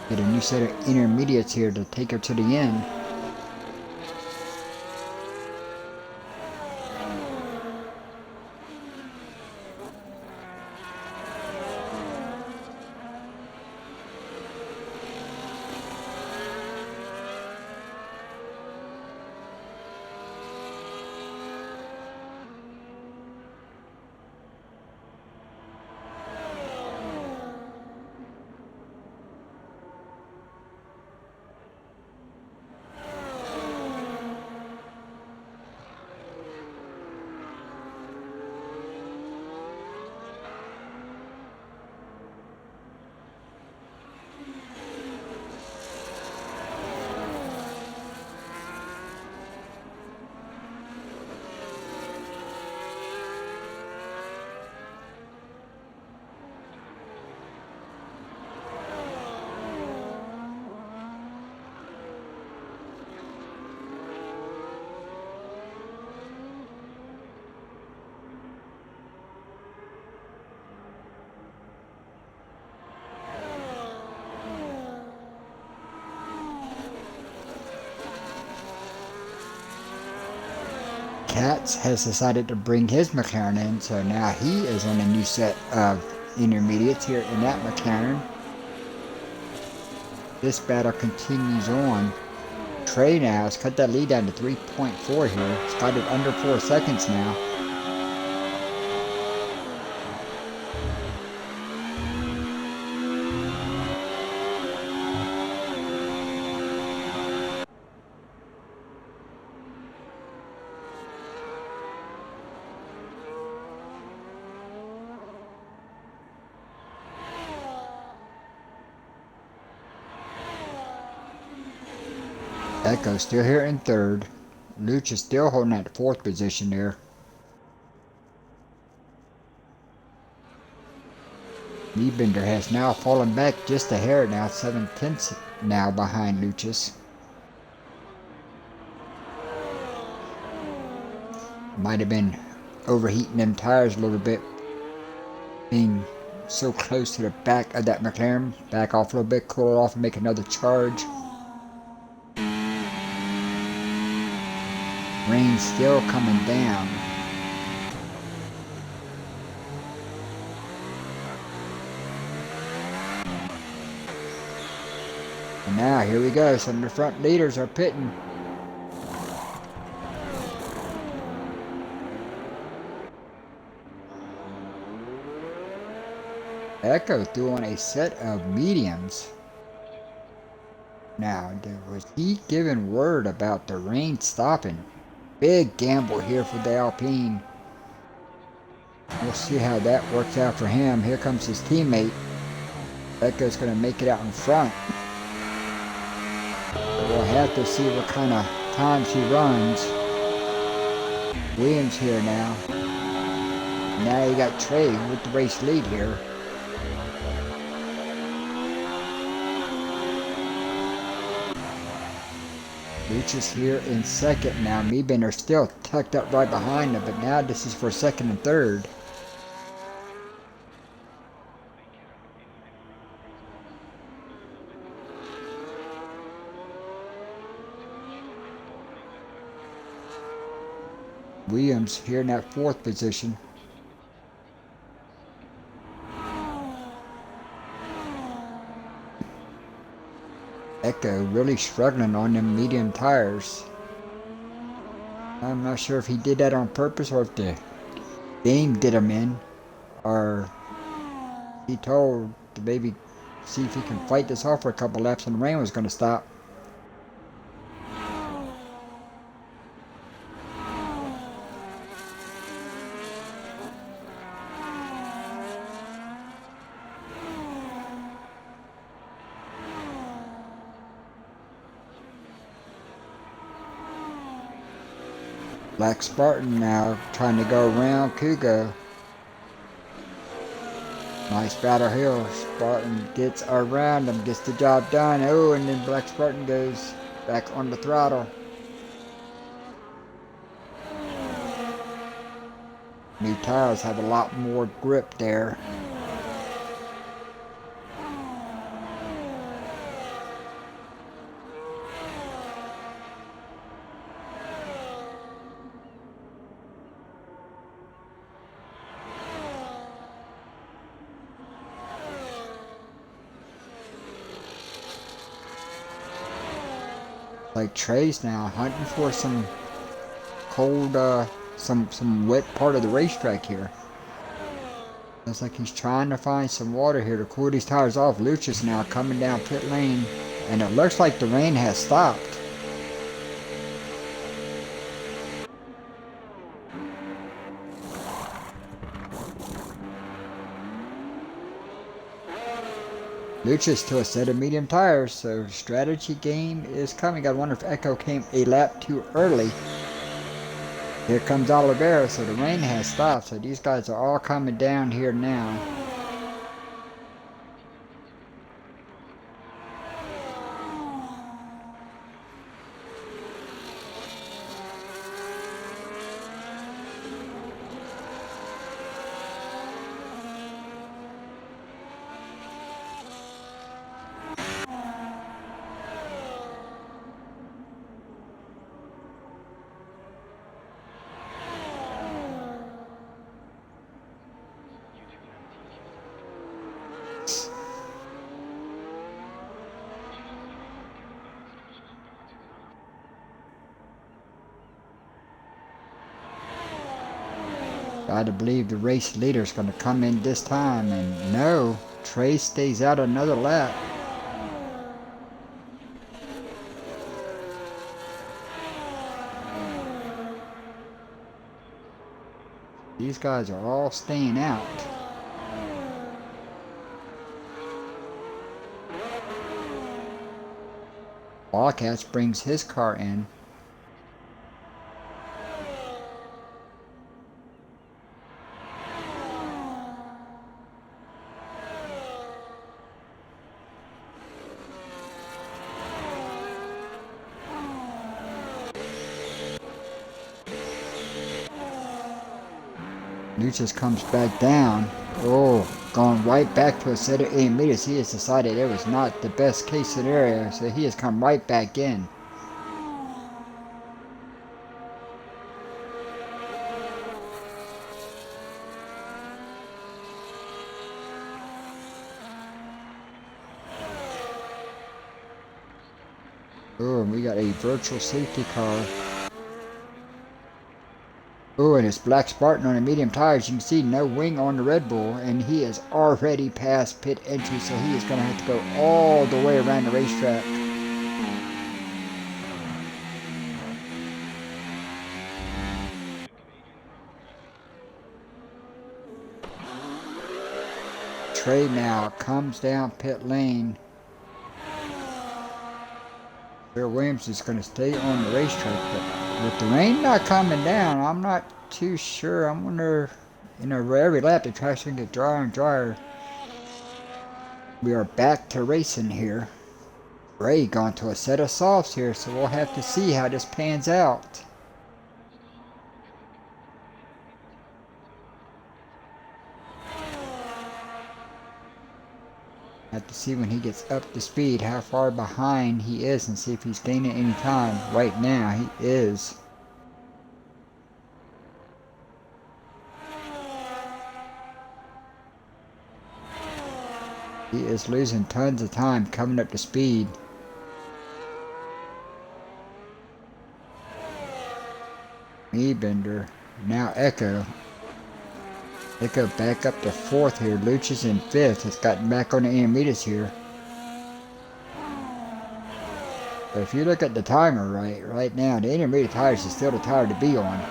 Get a new set of intermediates here to take her to the end. Katz has decided to bring his McLaren in, so now he is on a new set of intermediates here in that McLaren. This battle continues on. Trey now has cut that lead down to 3.4 here. It's got it under 4 seconds now. Echo still here in 3rd. Lucha still holding at the 4th position there. Niebender has now fallen back just a hair now, 7/10 now behind Lucius. Might have been overheating them tires a little bit, being so close to the back of that McLaren. Back off a little bit, cool it off, and make another charge. Rain still coming down. And now here we go. Some of the front leaders are pitting. Echo threw on a set of mediums. Now, was he giving word about the rain stopping? Big gamble here for the Alpine. We'll see how that works out for him. Here comes his teammate. Echo's going to make it out in front. But we'll have to see what kind of times he runs. Williams here now. Now you got Trey with the race lead here. Lucius here in 2nd now. Meebender still tucked up right behind him, but now this is for 2nd and 3rd. Williams here in that 4th position. Echo really struggling on them medium tires. I'm not sure if he did that on purpose or if the game did him in, or he told the baby see if he can fight this off for a couple laps and the rain was going to stop. Black Spartan now trying to go around Kugo. Nice battle here. Spartan gets around him, gets the job done. Oh, and then Black Spartan goes back on the throttle. New tires have a lot more grip there. Like Trey's now hunting for some cold, some wet part of the racetrack here. Looks like he's trying to find some water here to cool these tires off. Lucha's now coming down pit lane, and it looks like the rain has stopped. Lucha's to a set of medium tires, so strategy game is coming. I wonder if Echo came a lap too early. Here comes Oliveira, so the rain has stopped, so these guys are all coming down here now. I had to believe the race leader is going to come in this time, and no, Trey stays out another lap. These guys are all staying out. Wildcats brings his car in. Luchas comes back down. Oh, going right back to a set of 8 meters. He has decided it was not the best case scenario, so he has come right back in. Oh, and we got a virtual safety car. Oh, and it's Black Spartan on the medium tires. You can see no wing on the Red Bull, and he is already past pit entry, so he is going to have to go all the way around the racetrack. Trey now comes down pit lane. Bill Williams is going to stay on the racetrack, but with the rain not coming down, I'm not too sure. I wonder, you know, every lap the track's going to get drier and drier. We are back to racing here. Ray going to a set of softs here, so we'll have to see how this pans out. Have to see when he gets up to speed how far behind he is and see if he's gaining any time. Right now he is. He is losing tons of time coming up to speed. Me Bender. Now Echo. Echo back up to 4th here. Lucius in 5th. It's gotten back on the intermediates here. But if you look at the timer right now, the intermediate tires is still the tire to be on.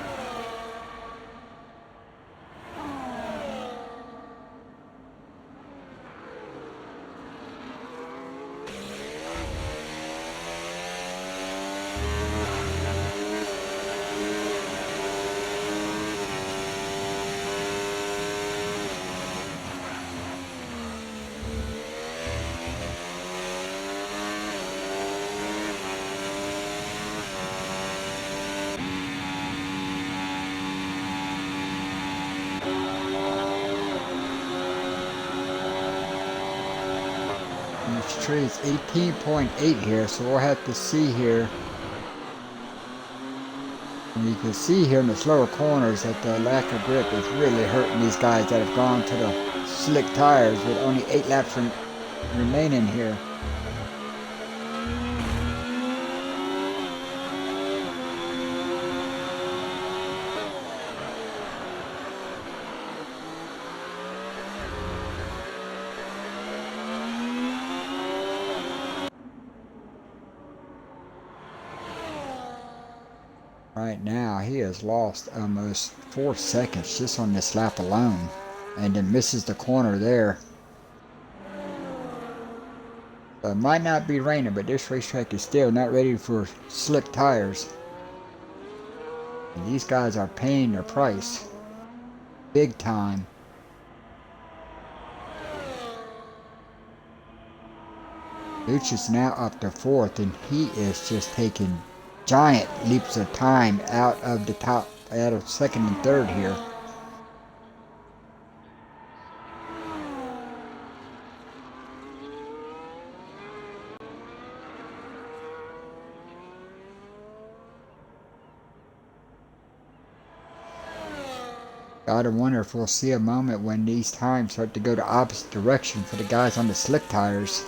Each tree is 18.8 here, so we'll have to see here. And you can see here in the slower corners that the lack of grip is really hurting these guys that have gone to the slick tires with only 8 laps remaining here. Right now, he has lost almost 4 seconds just on this lap alone, and then misses the corner there. So it might not be raining, but this racetrack is still not ready for slick tires. And these guys are paying their price big time. Lucius now up to 4th, and he is just taking giant leaps of time out of 2nd and 3rd here. Gotta wonder if we'll see a moment when these times start to go the opposite direction for the guys on the slick tires.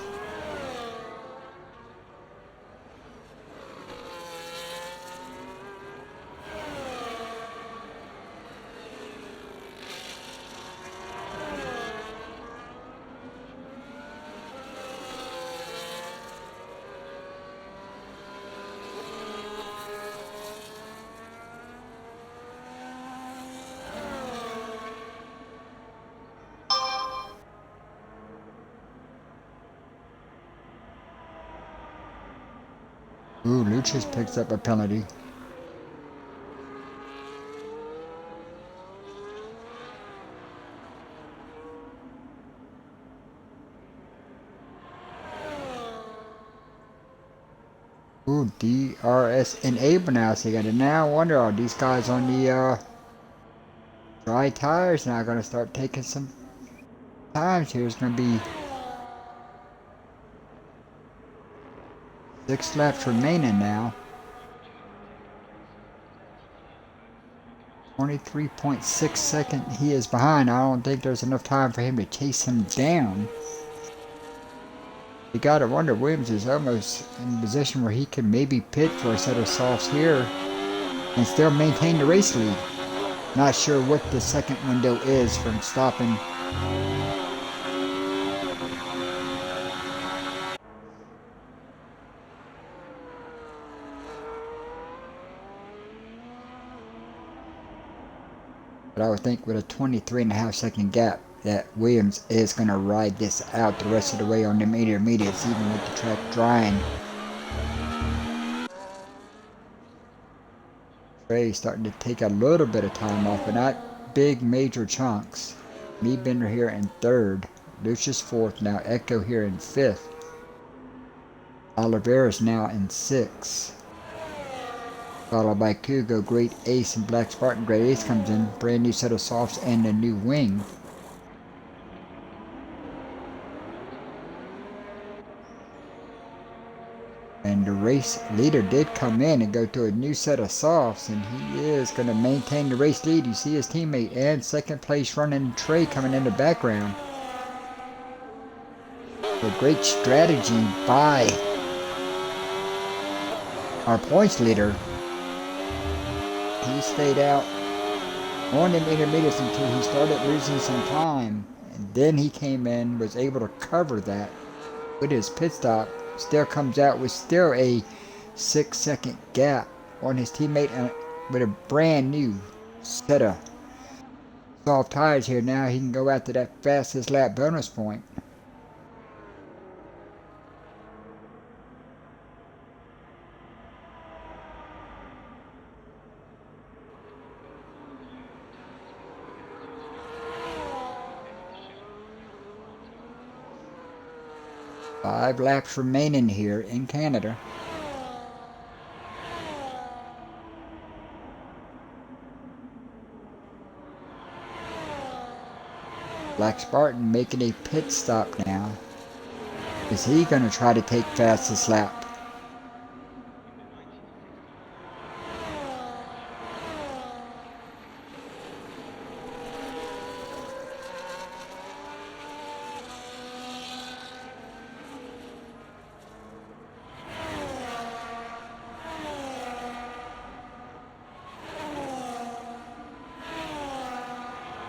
Ooh, Lucius picks up a penalty. Ooh, DRS enable now. So you gotta now wonder, are these guys on the dry tires now gonna start taking some times here? It's gonna be 6 laps remaining now. 23.6 seconds he is behind. I don't think there's enough time for him to chase him down. You gotta wonder, Williams is almost in a position where he can maybe pit for a set of softs here and still maintain the race lead. Not sure what the second window is from stopping. But I would think with a 23.5 second gap that Williams is going to ride this out the rest of the way on them intermediates, even with the track drying. Trey's starting to take a little bit of time off, but not big major chunks. Me Bender here in 3rd. Lucius 4th. Now Echo here in 5th. Oliveira's now in 6th. Followed by Kugo, Great Ace, and Black Spartan. Great Ace comes in, brand new set of softs and a new wing. And the race leader did come in and go to a new set of softs, and he is going to maintain the race lead. You see his teammate and 2nd place running Trey coming in the background. A great strategy by our points leader. He He stayed out on them intermediates until he started losing some time. And then he came in, was able to cover that with his pit stop. Still comes out with still a 6-second gap on his teammate and with a brand new set of soft tires here. Now he can go after that fastest lap bonus point. Five laps remaining here in Canada. Black Spartan making a pit stop now. Is he going to try to take fastest lap?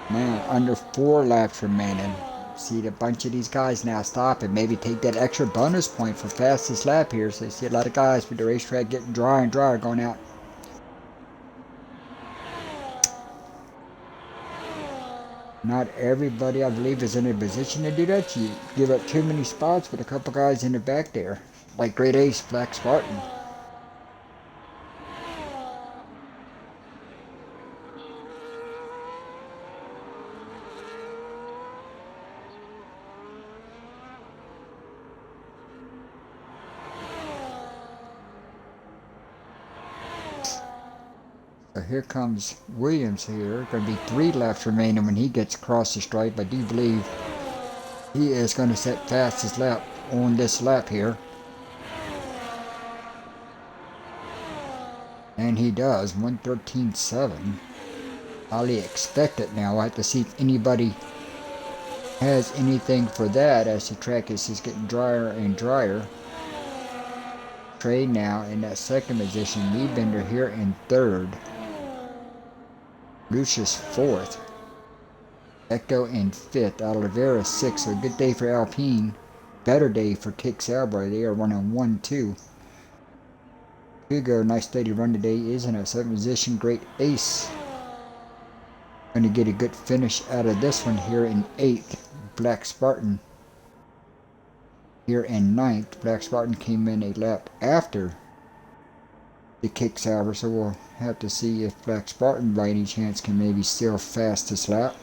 Now, under 4 laps remaining. See a bunch of these guys now stop and maybe take that extra bonus point for fastest lap here. So you see a lot of guys with the racetrack getting drier and drier going out. Not everybody, I believe, is in a position to do that. You give up too many spots with a couple guys in the back there. Like Great Ace, Black Spartan. So here comes Williams here. Going to be 3 laps remaining when he gets across the stripe. I do believe he is going to set fastest lap on this lap here. And he does, 1:13.7. Highly expected now. I have to see if anybody has anything for that as the track is just getting drier and drier. Trey now in that second position. Liebender here in 3rd. Lucius 4th. Echo in 5th. Oliveira 6th. So a good day for Alpine. Better day for Kick Sauber. They are running 1-2. Hugo, nice steady run today, is in a 7th position. Great Ace. Going to get a good finish out of this one here in 8th. Black Spartan here in 9th. Black Spartan came in a lap after the Kick Sauber, so we'll have to see if Black Spartan by any chance can maybe steal fastest lap.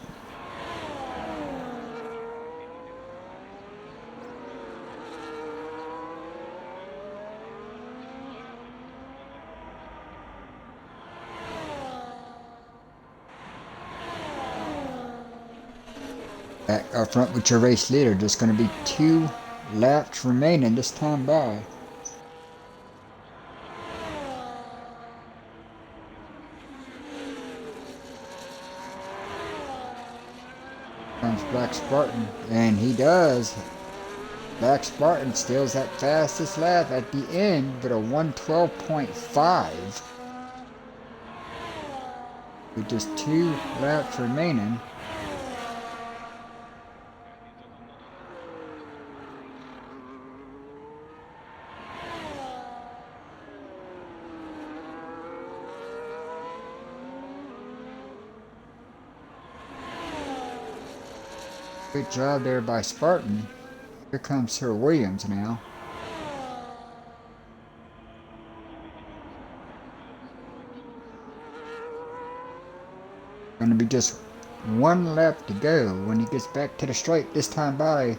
Back up front with your race leader. Just going to be 2 laps remaining this time by. Comes Black Spartan, and he does. Black Spartan steals that fastest lap at the end with a 1:12.5. With just 2 laps remaining. Good job there by Spartan. Here comes Sir Williams now. Going to be just 1 lap to go when he gets back to the stripe this time by.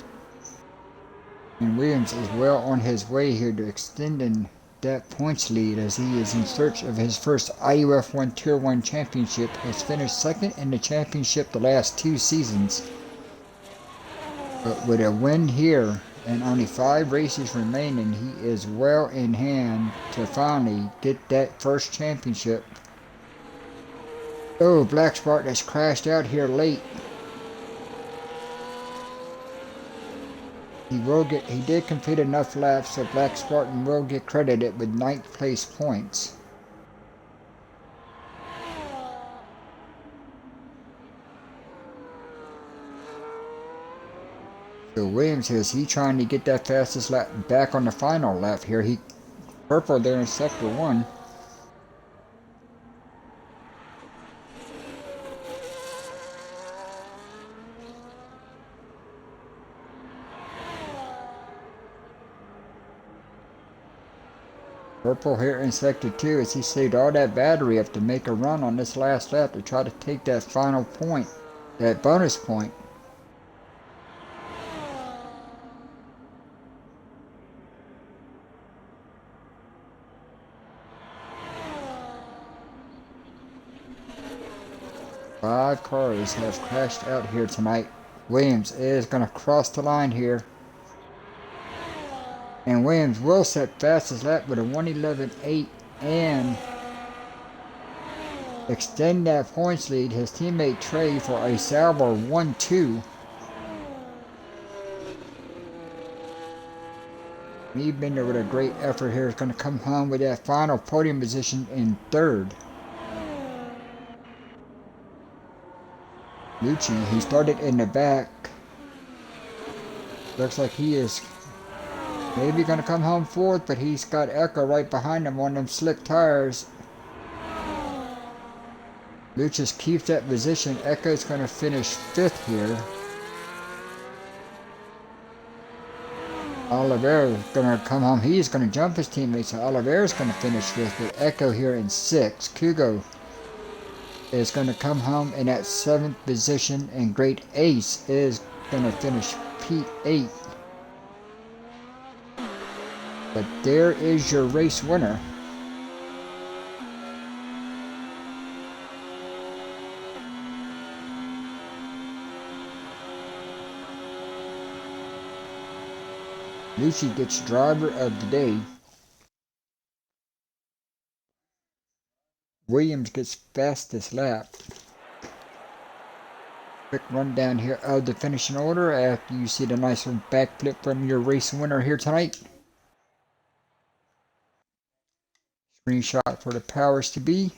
And Williams is well on his way here to extending that points lead as he is in search of his first IUF1 Tier 1 championship. Has finished 2nd in the championship the last 2 seasons. But with a win here and only 5 races remaining, he is well in hand to finally get that first championship. Oh, Black Spartan has crashed out here late. He did complete enough laps, so Black Spartan will get credited with 9th place points. So Williams here, is he trying to get that fastest lap back on the final lap here? He purple there in sector 1. Purple here in sector 2 as he saved all that battery up to make a run on this last lap to try to take that final point, that bonus point. Five cars have crashed out here tonight. Williams is going to cross the line here. And Williams will set fastest lap with a 1:11.8 and extend that points lead. His teammate Trey for a salvo 1-2. Bender with a great effort here is going to come home with that final podium position in 3rd. Lucci, he started in the back. Looks like he is maybe going to come home 4th, but he's got Echo right behind him on them slick tires. Lucci keeps that position. Echo's going to finish 5th here. Oliveira going to come home. He's going to jump his teammates, so Oliveira's going to finish 5th with Echo here in 6th. Kugo is going to come home in that 7th position, and Great Ace is going to finish P8. But there is your race winner. Lucci gets driver of the day. Williams gets fastest lap. Quick rundown here of the finishing order after you see the nice one backflip from your race winner here tonight. Screenshot for the powers to be.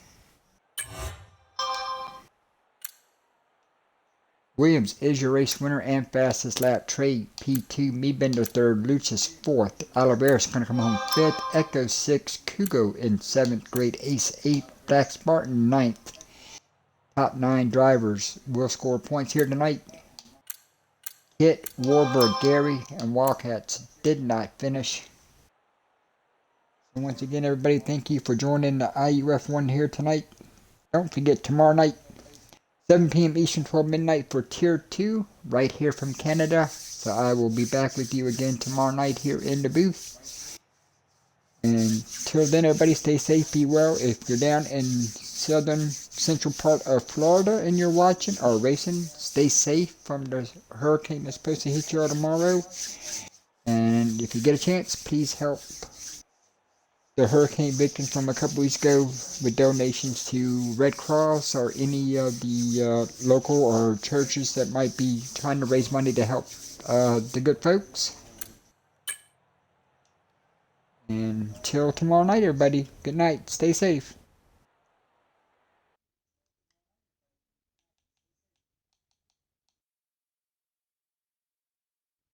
Williams is your race winner and fastest lap. Trey P2, Bender 3rd, Lucius 4th. Oliveira's going to come home 5th. Echo 6th. Kugo in 7th. Great Ace 8th. Black Spartan 9th. Top 9 drivers will score points here tonight. Kit, Warburg, Gary, and Wildcats did not finish. So once again, everybody, thank you for joining the IUF1 here tonight. Don't forget, tomorrow night, 7 p.m. Eastern, 12 midnight for Tier 2, right here from Canada. So I will be back with you again tomorrow night here in the booth. And until then, everybody, stay safe, be well. If you're down in southern central part of Florida and you're watching or racing, stay safe from the hurricane that's supposed to hit you all tomorrow. And if you get a chance, please help the hurricane victims from a couple weeks ago with donations to Red Cross or any of the local or churches that might be trying to raise money to help the good folks. And until tomorrow night, everybody, good night, stay safe.